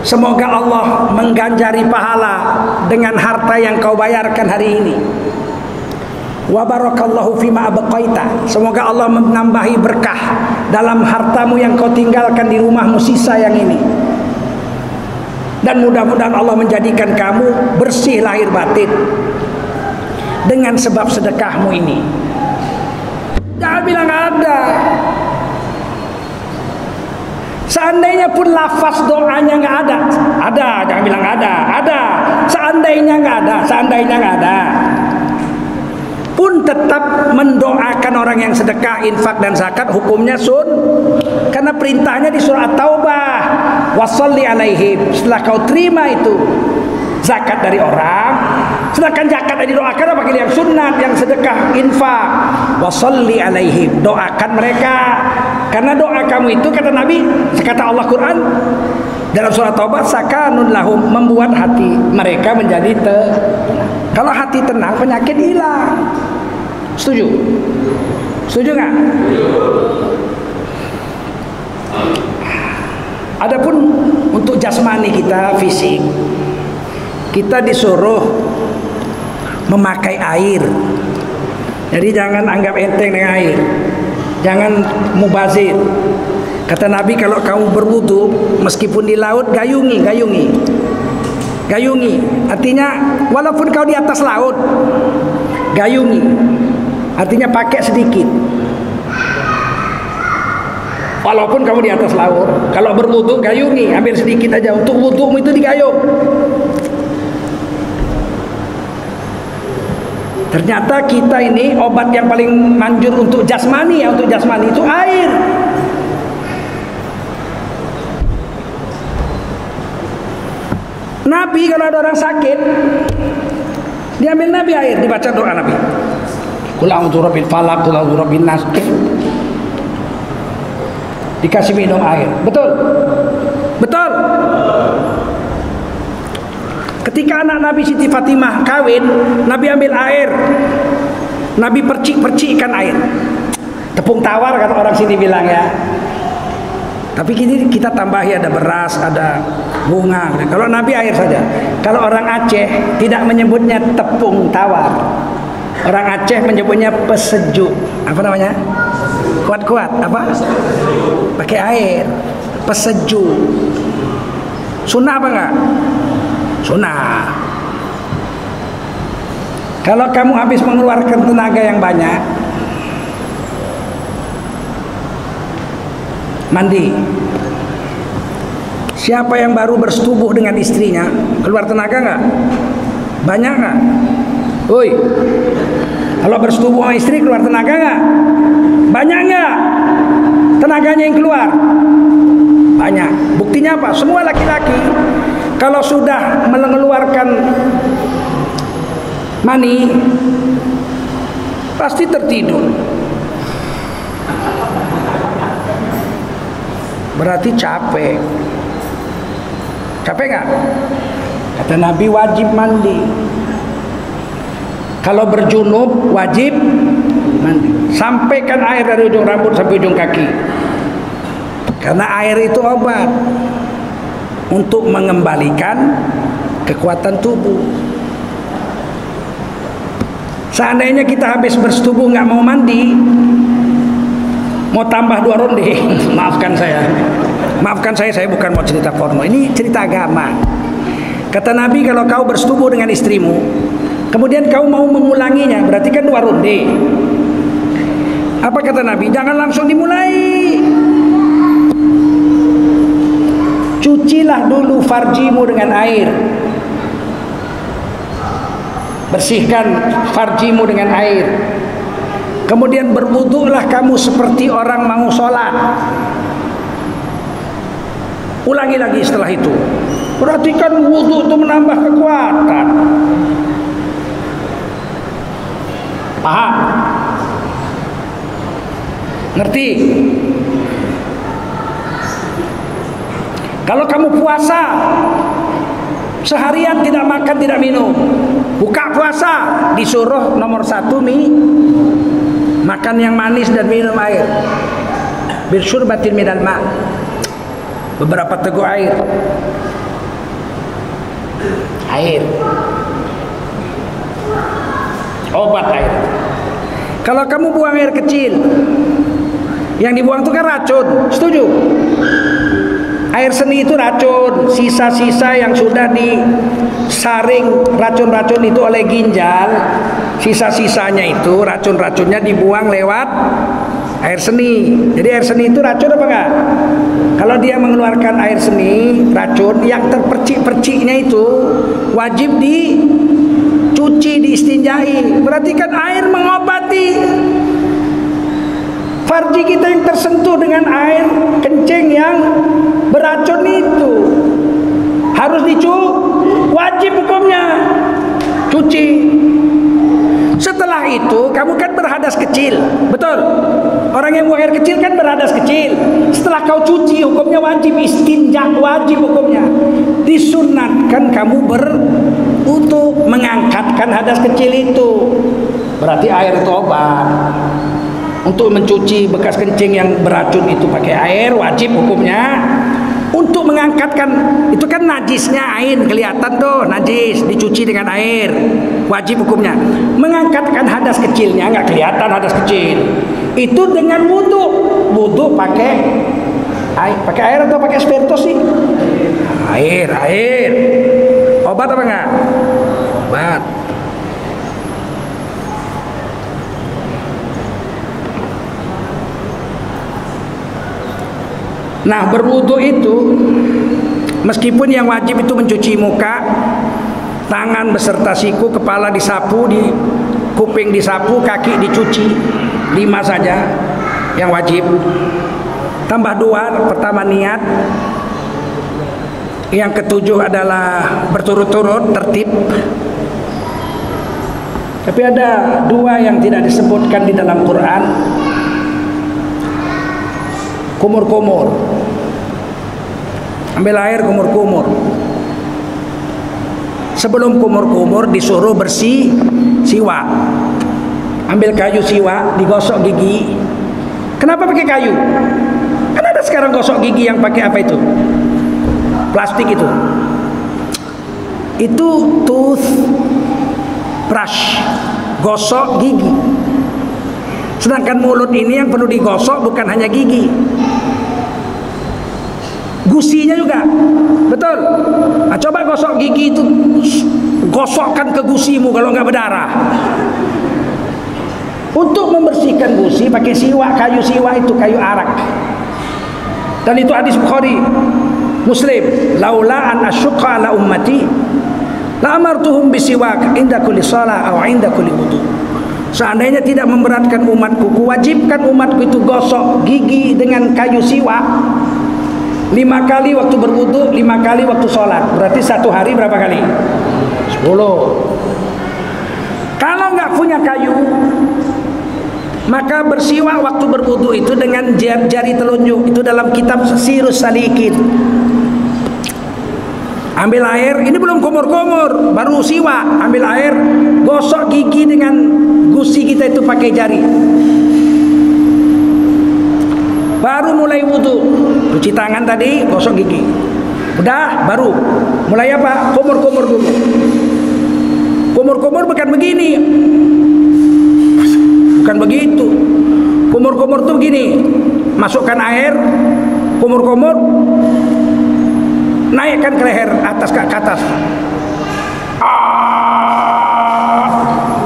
Semoga Allah mengganjari pahala dengan harta yang kau bayarkan hari ini. Wa barakallahu fima abqaita. Semoga Allah menambahi berkah dalam hartamu yang kau tinggalkan di rumahmu sisa yang ini. Dan mudah-mudahan Allah menjadikan kamu bersih lahir batin dengan sebab sedekahmu ini. Jangan bilang ada. Seandainya pun lafaz doanya nggak ada, jangan bilang ada. Seandainya nggak ada, pun tetap mendoakan orang yang sedekah, infak dan zakat, hukumnya karena perintahnya di surah At-Taubah, washolli alaihim. Setelah kau terima itu zakat dari orang, sedangkan zakat yang didoakan apa? Yang sunat, yang sedekah, infak. Washolli alaihim, doakan mereka. Karena doa kamu itu, kata Nabi, kata Allah Quran dalam surah Taubah, sakanun lahum, membuat hati mereka menjadi tenang. Kalau hati tenang, penyakit hilang. Setuju? Setuju nggak? Adapun untuk jasmani kita, fisik, kita disuruh memakai air. Jadi jangan anggap enteng dengan air. Jangan mubazir. Kata Nabi, kalau kamu berwudu meskipun di laut, gayungi. Artinya walaupun kau di atas laut, gayungi. Artinya pakai sedikit. Walaupun kamu di atas laut, kalau berwudu gayungi, ambil sedikit aja. Untuk wudumu itu digayung. Ternyata kita ini obat yang paling manjur untuk jasmani, itu air. Nabi kalau ada orang sakit, diambil Nabi air, dibaca doa Nabi. Qul a'udzu birabbil falaq, qul a'udzu birabbin nas. Dikasih minum air. Betul? Ketika anak Nabi Siti Fatimah kawin, Nabi ambil air, Nabi percik-percikkan air. Tepung tawar kata orang sini bilang ya. Tapi kita tambahi, ada beras, ada bunga. Kalau Nabi air saja. Kalau orang Aceh tidak menyebutnya tepung tawar. Orang Aceh menyebutnya pesejuk. Apa namanya? Kuat-kuat. Apa? Pakai air. Pesejuk. Sunnah apa enggak? Sunnah. Kalau kamu habis mengeluarkan tenaga yang banyak, mandi. Siapa yang baru bersetubuh dengan istrinya, keluar tenaga nggak? Banyak nggak? Woi, kalau bersetubuh sama istri keluar tenaga nggak? Banyak nggak? Tenaganya yang keluar banyak. Buktinya apa? Semua laki-laki kalau sudah mengeluarkan mani pasti tertidur. Berarti capek. Capek nggak? Kata Nabi wajib mandi. Kalau berjunub wajib mandi. Sampaikan air dari ujung rambut sampai ujung kaki. Karena air itu obat untuk mengembalikan kekuatan tubuh. Seandainya kita habis bersetubuh nggak mau mandi, mau tambah 2 ronde, maafkan saya bukan mau cerita porno, ini cerita agama. Kata Nabi, kalau kau bersetubuh dengan istrimu, kemudian kau mau mengulanginya, berarti kan 2 ronde. Apa kata Nabi? Jangan langsung dimulai. Cucilah dulu farjimu dengan air. Bersihkan farjimu dengan air. Kemudian berwuduklah kamu seperti orang mau sholat. Ulangi lagi setelah itu. Perhatikan wudhu itu menambah kekuatan. Paham? Ngerti? Kalau kamu puasa seharian tidak makan tidak minum, buka puasa disuruh nomor 1 mie, makan yang manis dan minum air. Bisyurbatin minal ma', beberapa teguk air. Obat air. Kalau kamu buang air kecil, yang dibuang itu kan racun, setuju? Air seni itu racun, sisa-sisa yang sudah disaring racun-racun itu oleh ginjal, sisa-sisanya itu racun-racunnya dibuang lewat air seni. Jadi air seni itu racun apa enggak? Kalau dia mengeluarkan air seni racun, yang terpercik-perciknya itu wajib dicuci, diistinjai. Berarti kan air mengobati. Farji kita yang tersentuh dengan air kencing yang beracun itu harus wajib hukumnya cuci. Setelah itu kamu kan berhadas kecil, betul? Orang yang buang air kecil kan berhadas kecil. Setelah kau cuci hukumnya wajib istinja, wajib hukumnya. Disunatkan kamu berwudu, mengangkatkan hadas kecil itu. Berarti air itu obat. Untuk mencuci bekas kencing yang beracun itu pakai air wajib hukumnya. Untuk mengangkatkan itu kan najisnya ain, kelihatan tuh najis, dicuci dengan air, wajib hukumnya. Mengangkatkan hadas kecilnya nggak kelihatan hadas kecil, itu dengan wudu pakai air atau pakai spiritus sih? Air. Obat apa enggak? Obat. Nah, berwudu itu meskipun yang wajib itu mencuci muka, tangan beserta siku, kepala disapu, di kuping disapu, kaki dicuci, 5 saja yang wajib. Tambah 2, pertama niat. Yang ke-7 adalah berturut-turut tertib. Tapi ada 2 yang tidak disebutkan di dalam Quran. Kumur-kumur, ambil air kumur-kumur. Sebelum kumur-kumur disuruh bersih siwak. Ambil kayu siwak, digosok gigi. Kenapa pakai kayu? Kan ada sekarang gosok gigi yang pakai apa itu? Plastik itu. Itu toothbrush, gosok gigi. Sedangkan mulut ini yang perlu digosok bukan hanya gigi, gusinya juga, betul? Nah, coba gosok gigi itu, gosokkan ke gusimu kalau nggak berdarah. Untuk membersihkan gusi pakai siwak, kayu siwak itu kayu arak. Dan itu hadis Bukhari, Muslim. Laula an asyqa ala ummati la amartuhum bisiwak inda kulli shalah aw inda kulli wudu. Seandainya tidak memberatkan umatku, kuwajibkan umatku itu gosok gigi dengan kayu siwak 5 kali waktu berwudu, 5 kali waktu sholat. Berarti satu hari berapa kali? 10. Kalau nggak punya kayu, maka bersiwak waktu berwudu itu dengan jari telunjuk. Itu dalam kitab Sirus Salikin. Ambil air, ini belum kumur-kumur, baru siwak. Ambil air, gosok gigi dengan gusi kita itu pakai jari. Baru mulai wudu. Cuci tangan tadi, gosok gigi. Udah, baru mulai apa? Kumur-kumur dulu. Kumur-kumur bukan begini. Bukan begitu. Kumur-kumur tuh begini. Masukkan air, kumur-kumur, naikkan ke leher atas ke atas.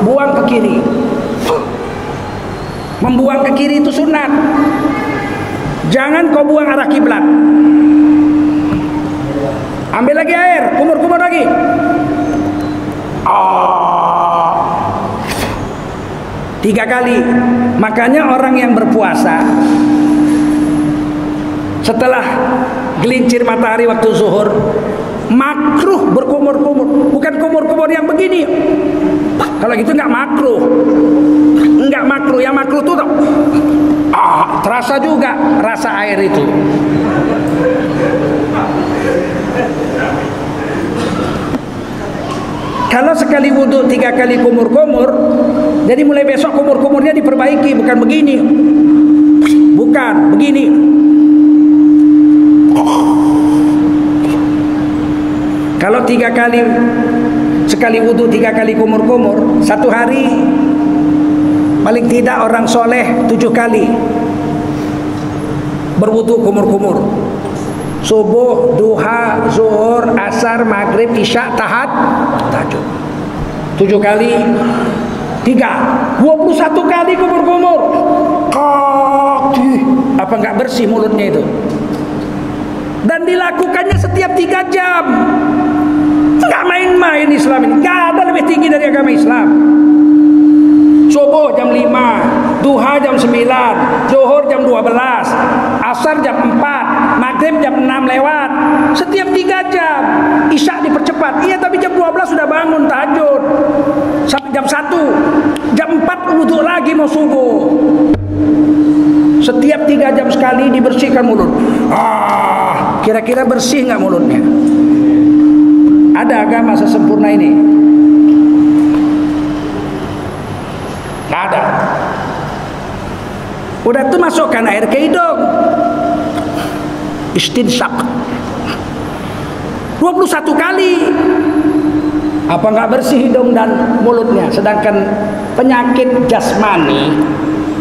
Buang ke kiri. Membuang ke kiri itu sunat. Jangan kau buang arah kiblat. Ambil lagi air, kumur-kumur lagi. 3 kali. Makanya orang yang berpuasa setelah gelincir matahari waktu zuhur, makruh berkumur-kumur. Bukan kumur-kumur yang begini. Kalau gitu nggak makruh. Nggak makruh. Yang makruh tuh terasa juga rasa air itu. Kalau sekali wudhu 3 kali kumur-kumur, jadi mulai besok kumur-kumurnya diperbaiki. Bukan begini. Bukan begini. Kalau 3 kali, sekali wudhu 3 kali kumur-kumur, satu hari paling tidak orang soleh 7 kali berwudhu kumur-kumur. Subuh, duha, zuhur, asar, maghrib, isya, tahajud. 7 kali 3, 21 kali kumur-kumur. Apa nggak bersih mulutnya itu? Dan dilakukannya setiap 3 jam. Nggak main-main Islam ini. Nggak ada lebih tinggi dari agama Islam. Subuh jam 5, duha jam 9, zuhur jam 12, asar jam 4, maghrib jam 6 lewat. Setiap 3 jam. Isya dipercepat. Iya, tapi jam 12 sudah bangun tahajud. Sampai jam 1. Jam 4 wudhu lagi mau subuh. Setiap 3 jam sekali dibersihkan mulut. Kira-kira bersih nggak mulutnya? Ada agama sesempurna ini? Nggak ada. Udah tuh masukkan air ke hidung, istinsyak 21 kali. Apa nggak bersih hidung dan mulutnya? Sedangkan penyakit jasmani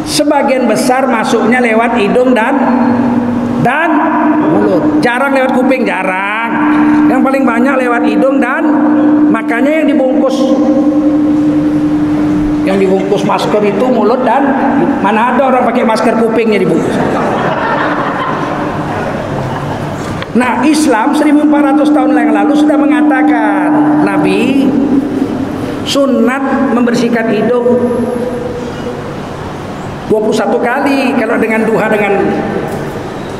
sebagian besar masuknya lewat hidung dan mulut. Jarang lewat kuping, jarang. Yang paling banyak lewat hidung dan makanya yang dibungkus masker itu mulut dan mana ada orang pakai masker kupingnya dibungkus. Nah, Islam 1400 tahun yang lalu sudah mengatakan, Nabi sunat membersihkan hidung 21 kali kalau dengan duha dengan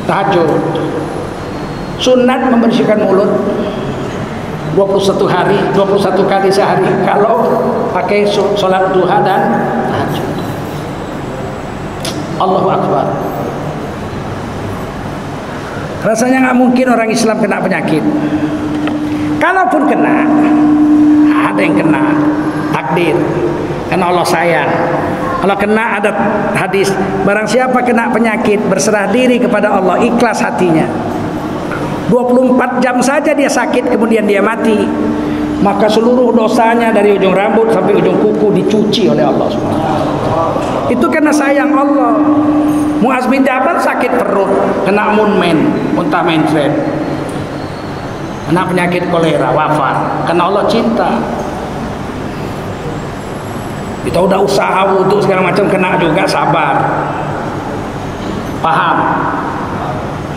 tahajud. Sunat membersihkan mulut 21 hari, 21 kali sehari kalau pakai sholat duha dan tahajud. Allahu Akbar. Rasanya nggak mungkin orang Islam kena penyakit. Kalaupun kena, ada yang kena, takdir. Karena Allah sayang. Kalau kena, ada hadis, barang siapa kena penyakit, berserah diri kepada Allah, ikhlas hatinya, 24 jam saja dia sakit, kemudian dia mati, maka seluruh dosanya dari ujung rambut sampai ujung kuku dicuci oleh Allah SWT. Itu karena sayang Allah. Muaz bin Jabal sakit perut, kena muntah mencret, kena penyakit kolera, wafat. Karena Allah cinta. Kita udah usaha untuk segala macam, kena juga, sabar. Paham?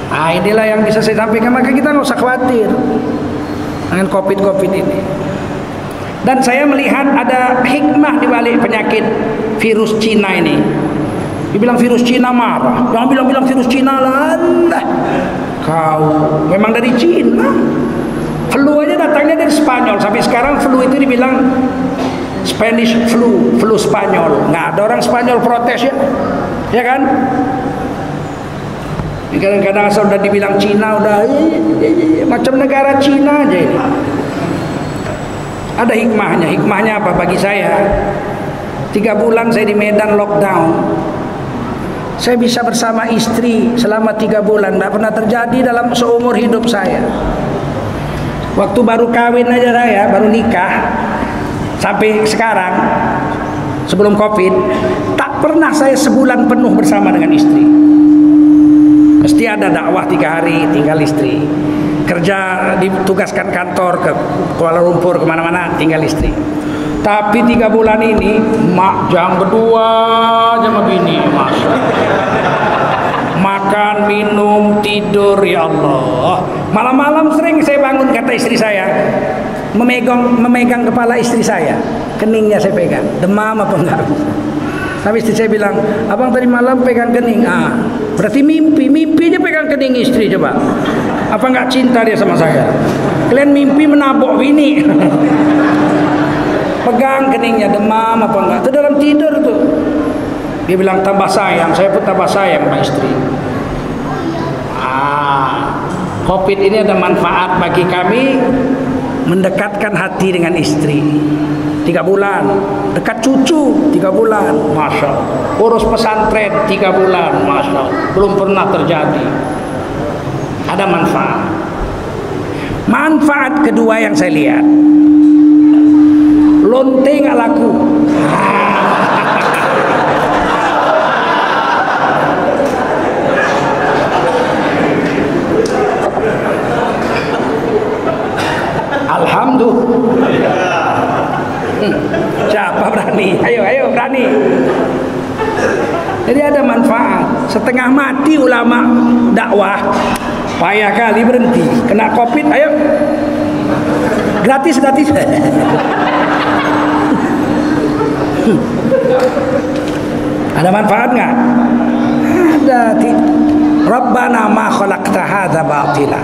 Nah, inilah yang bisa saya sampaikan. Maka kita nggak usah khawatir dengan COVID ini. Dan saya melihat ada hikmah di balik penyakit virus Cina ini. Dibilang virus Cina marah, jangan bilang virus Cina lah. Kau memang dari Cina. Flu aja datangnya dari Spanyol. Sampai sekarang flu itu dibilang Spanish flu Spanyol. Nggak ada orang Spanyol protes ya kan? Kadang-kadang asal udah dibilang Cina, udah macam negara Cina aja ini. Ada hikmahnya. Hikmahnya apa bagi saya? 3 bulan saya di Medan lockdown. Saya bisa bersama istri selama 3 bulan. Tidak pernah terjadi dalam seumur hidup saya. Waktu baru kawin aja saya, baru nikah, sampai sekarang sebelum COVID, tak pernah saya sebulan penuh bersama dengan istri. Mesti ada dakwah 3 hari, tinggal istri. Kerja, ditugaskan kantor ke Kuala Lumpur, kemana-mana, tinggal istri. Tapi 3 bulan ini, mak jam berdua sama bini, masya. Makan, minum, tidur, ya Allah. Malam-malam sering saya bangun, kata istri saya, memegang kepala istri saya, keningnya saya pegang, demam apa enggak. Tapi istri saya bilang, abang tadi malam pegang kening. Berarti mimpi dia pegang kening istri. Coba, apa enggak cinta dia sama saya? Kalian mimpi menabok bini. Pegang keningnya, demam apa enggak? Itu dalam tidur tuh. Dia bilang tambah sayang, saya pun tambah sayang sama istri. COVID ini ada manfaat bagi kami, mendekatkan hati dengan istri. 3 bulan, dekat cucu 3 bulan, masya Allah. Urus pesantren 3 bulan, masya Allah. Belum pernah terjadi. Ada manfaat. Manfaat kedua yang saya lihat, lonte nggak laku. Alhamdulillah. Siapa berani? Ayo berani. Jadi ada manfaat. Setengah mati ulama dakwah, payah kali berhenti. Kena COVID, ayo gratis. Ada manfaat nggak? Ada. Rabbana ma khalaqta hadza batila.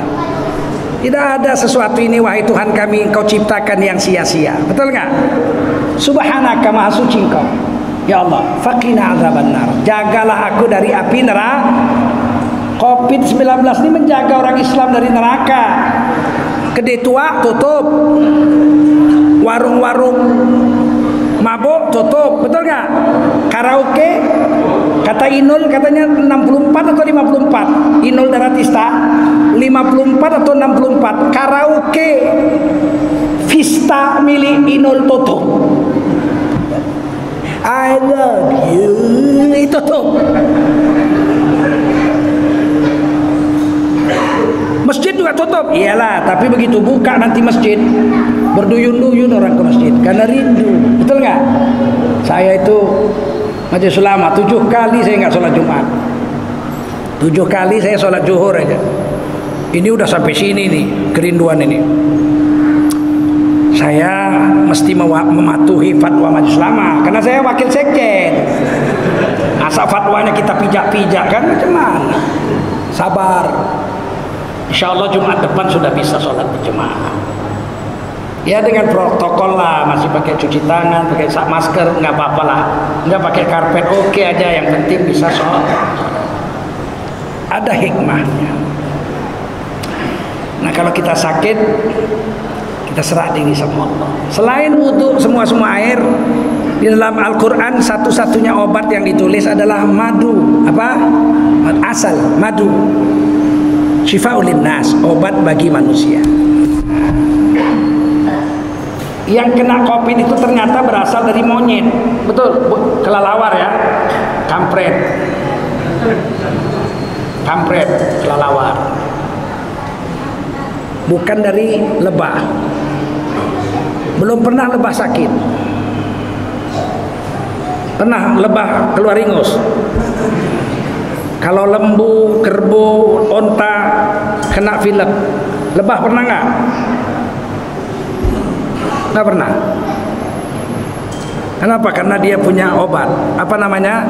Tidak ada sesuatu ini wahai Tuhan kami Engkau ciptakan yang sia-sia. Betul nggak? Subhanaka, maha suci Engkau. Ya Allah, faqina azabannar. Jagalah aku dari api neraka. COVID-19 ini menjaga orang Islam dari neraka. Kedai tua tutup, warung-warung mabuk tutup, betul nggak? Karaoke, kata Inul katanya 64 atau 54. Inul Daratista 54 atau 64. Karaoke Vista milik Inul tutup. I love you, itu tutup. Masjid juga tutup. Iyalah, tapi begitu buka nanti masjid, berduyun-duyun orang ke masjid karena rindu. Betul nggak? Saya itu majelis ulama 7 kali saya nggak sholat Jumat. 7 kali saya sholat zuhur aja. Ini udah sampai sini nih kerinduan ini. Saya mesti mematuhi fatwa majelis ulama karena saya wakil sekjen. Asal fatwanya kita pijak-pijak kan macam mana? Sabar. Insya Allah Jumat depan sudah bisa sholat berjemaah. Ya dengan protokol lah, masih pakai cuci tangan, pakai masker, nggak apa-apa lah. Nggak pakai karpet, oke aja. Yang penting bisa sholat. Ada hikmahnya. Nah kalau kita sakit, kita serah diri sama Allah. Selain wudhu semua air, di dalam Al-Quran satu-satunya obat yang ditulis adalah madu. Apa? Asal madu. Syifa'ul linnas, obat bagi manusia. Yang kena COVID itu ternyata berasal dari monyet. Betul, kelelawar ya. Kampret, kelelawar. Bukan dari lebah. Belum pernah lebah sakit. Pernah lebah keluar ingus? Kalau lembu, kerbau, onta kena pilek, lebah pernah nggak? Nggak pernah. Kenapa? Karena dia punya obat. Apa namanya?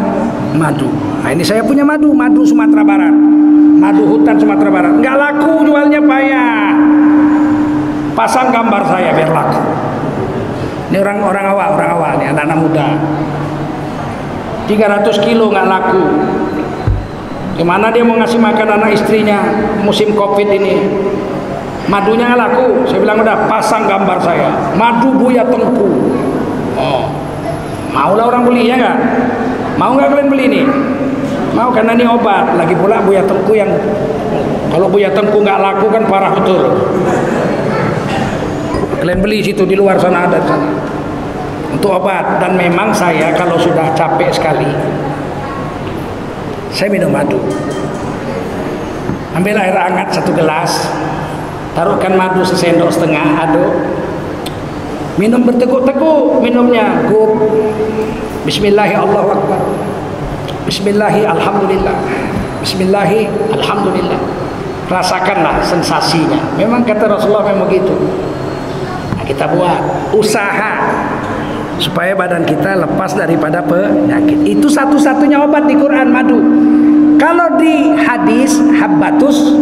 Madu. Nah, ini saya punya madu Sumatera Barat, madu hutan Sumatera Barat. Nggak laku, jualnya payah. Pasang gambar saya biar laku. Ini orang awal nih, anak-anak muda. 300 kilo nggak laku. Gimana dia mau ngasih makan anak istrinya musim Covid ini? Madunya nggak laku. Saya bilang udah pasang gambar saya, madu Buya Tengku. Oh, maulah orang beli ya nggak? Mau nggak kalian beli nih? Mau, karena ini obat. Lagi pula Buya Tengku yang kalau Buya Tengku nggak laku kan parah betul. Kalian beli situ di luar sana ada sana. Untuk obat. Dan memang saya kalau sudah capek sekali, saya minum madu. Ambil air hangat 1 gelas, taruhkan madu sesendok setengah, aduk, minum berteguk-teguk minumnya. Gub, bismillahi Allahu Akbar, bismillahi alhamdulillah, bismillahi alhamdulillah. Rasakanlah sensasinya. Memang kata Rasulullah memang begitu. Nah, kita buat usaha supaya badan kita lepas daripada penyakit. Itu satu-satunya obat di Quran, madu. Kalau di hadis habbatus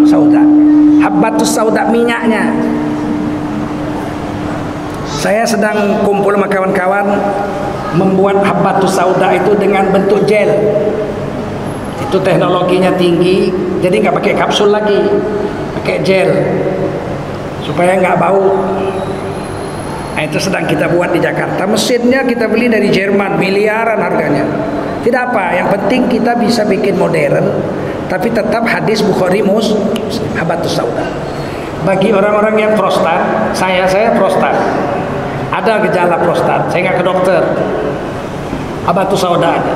sauda. Habbatus sauda minyaknya. Saya sedang kumpul sama kawan-kawan membuat habbatus sauda itu dengan bentuk gel. Itu teknologinya tinggi, jadi nggak pakai kapsul lagi, pakai gel supaya nggak bau. Nah, itu sedang kita buat di Jakarta. Mesinnya kita beli dari Jerman, miliaran harganya. Tidak apa, yang penting kita bisa bikin modern, tapi tetap hadis Bukhari Muslim, habbatus sauda. Bagi orang-orang yang prostat, saya prostat, ada gejala prostat, saya nggak ke dokter, habbatus sauda aja.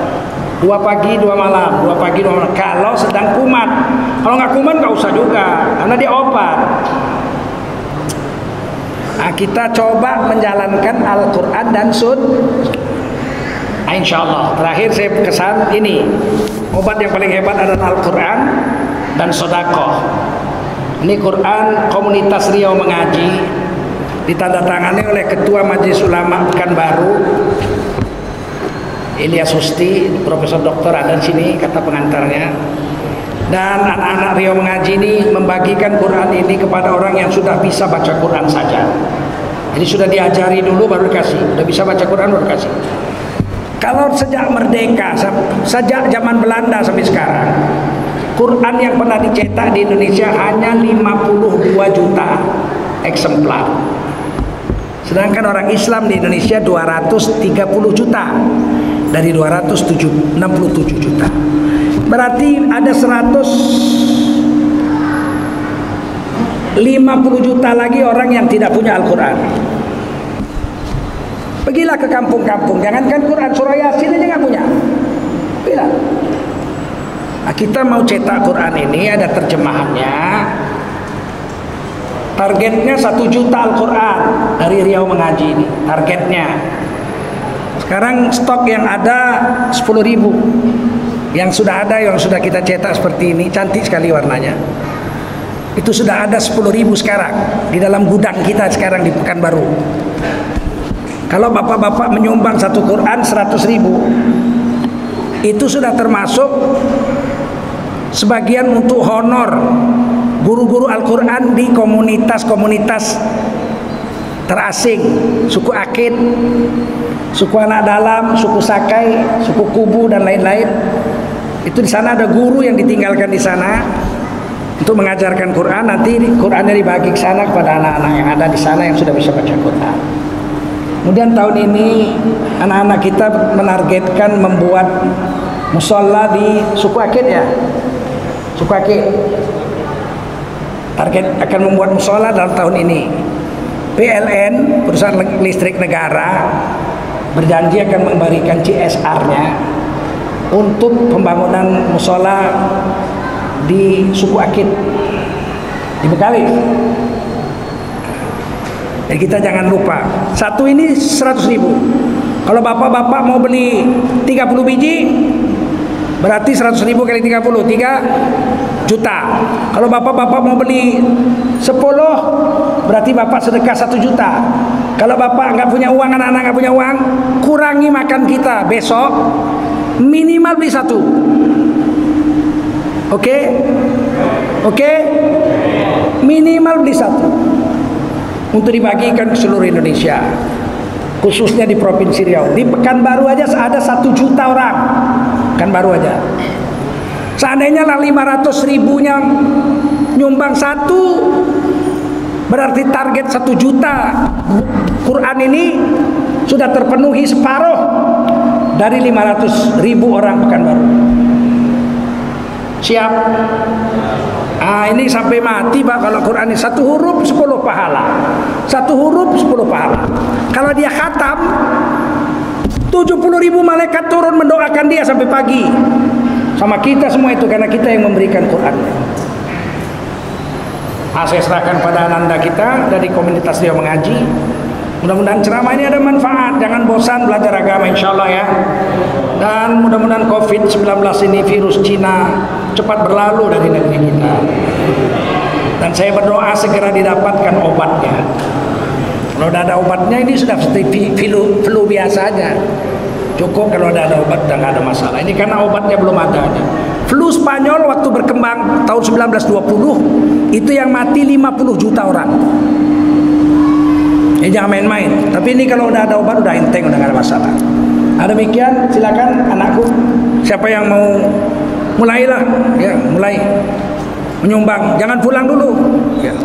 2 pagi 2 malam, 2 pagi 2 malam. Kalau sedang kumat, kalau nggak kumat nggak usah juga, karena dia obat. Nah, kita coba menjalankan Al-Quran dan Sunnah. Insya Allah. Terakhir saya kesan ini, obat yang paling hebat adalah Al-Quran dan Sodakoh. Ini Quran komunitas Riau Mengaji, ditandatangani oleh Ketua Majelis Ulama Pekanbaru, Ilyas Husti, Profesor Doktor ada di sini, kata pengantarnya. Dan anak-anak Riau Mengaji ini membagikan Quran ini kepada orang yang sudah bisa baca Quran saja. Jadi sudah diajari dulu baru dikasih, sudah bisa baca Quran baru dikasih. Kalau sejak merdeka, sejak zaman Belanda sampai sekarang, Quran yang pernah dicetak di Indonesia hanya 52 juta eksemplar. Sedangkan orang Islam di Indonesia 230 juta dari 267 juta. Berarti ada 150 juta lagi orang yang tidak punya Al-Quran. Pergilah ke kampung-kampung, jangankan Quran, surah Yasin aja nggak punya. Bila nah, kita mau cetak Quran ini ada terjemahannya. Targetnya 1 juta Al-Quran dari Riau Mengaji ini. Targetnya. Sekarang stok yang ada 10.000. Yang sudah ada, yang sudah kita cetak seperti ini, cantik sekali warnanya. Itu sudah ada 10.000 sekarang di dalam gudang kita sekarang di Pekanbaru. Kalau bapak-bapak menyumbang satu Quran 100.000, itu sudah termasuk sebagian untuk honor guru-guru Al-Quran di komunitas-komunitas terasing, suku Akit, suku Anak Dalam, suku Sakai, suku Kubu dan lain-lain. Itu di sana ada guru yang ditinggalkan di sana untuk mengajarkan Quran. Nanti Qurannya dibagi ke sana kepada anak-anak yang ada di sana yang sudah bisa baca Quran. Kemudian tahun ini anak-anak kita menargetkan membuat musola di suku Akit ya, suku Akit. Target akan membuat musola dalam tahun ini. PLN, perusahaan listrik negara, berjanji akan memberikan CSR-nya untuk pembangunan musola di suku Akit, di Bekalis. Jadi kita jangan lupa, satu ini 100.000, Kalau bapak-bapak mau beli 30 biji, berarti 100.000 kali 30, 3 juta. Kalau bapak-bapak mau beli 10, berarti bapak sedekah 1 juta. Kalau bapak nggak punya uang, anak-anak nggak punya uang, kurangi makan kita besok, minimal beli 1. Oke? Oke? Minimal beli 1 untuk dibagikan ke seluruh Indonesia, khususnya di Provinsi Riau. Di Pekanbaru aja ada 1 juta orang, Pekanbaru aja. Seandainya lah 500.000-nya nyumbang 1, berarti target 1 juta Quran ini sudah terpenuhi separuh dari 500.000 orang Pekanbaru. Siap? Ini sampai mati Pak kalau Quran ini 1 huruf 10 pahala. 1 huruf 10 pahala. Kalau dia khatam, 70.000 malaikat turun mendoakan dia sampai pagi. Sama kita semua itu karena kita yang memberikan Quran. Saya serahkan pada ananda kita dari komunitas Riau Mengaji. Mudah-mudahan ceramah ini ada manfaat. Jangan bosan belajar agama, insya Allah ya. Dan mudah-mudahan COVID-19 ini, virus Cina, cepat berlalu dari negeri kita. Dan saya berdoa segera didapatkan obatnya. Kalau sudah ada obatnya, ini sudah seperti flu biasanya. Cukup kalau ada obat, dan nggak ada masalah. Ini karena obatnya belum ada. Flu Spanyol waktu berkembang tahun 1920, itu yang mati 50 juta orang. Jangan main-main. Tapi ini kalau udah ada obat, udah enteng, udah nggak ada masalah. Demikian, silakan anakku. Siapa yang mau mulailah, ya mulai menyumbang. Jangan pulang dulu. Ya.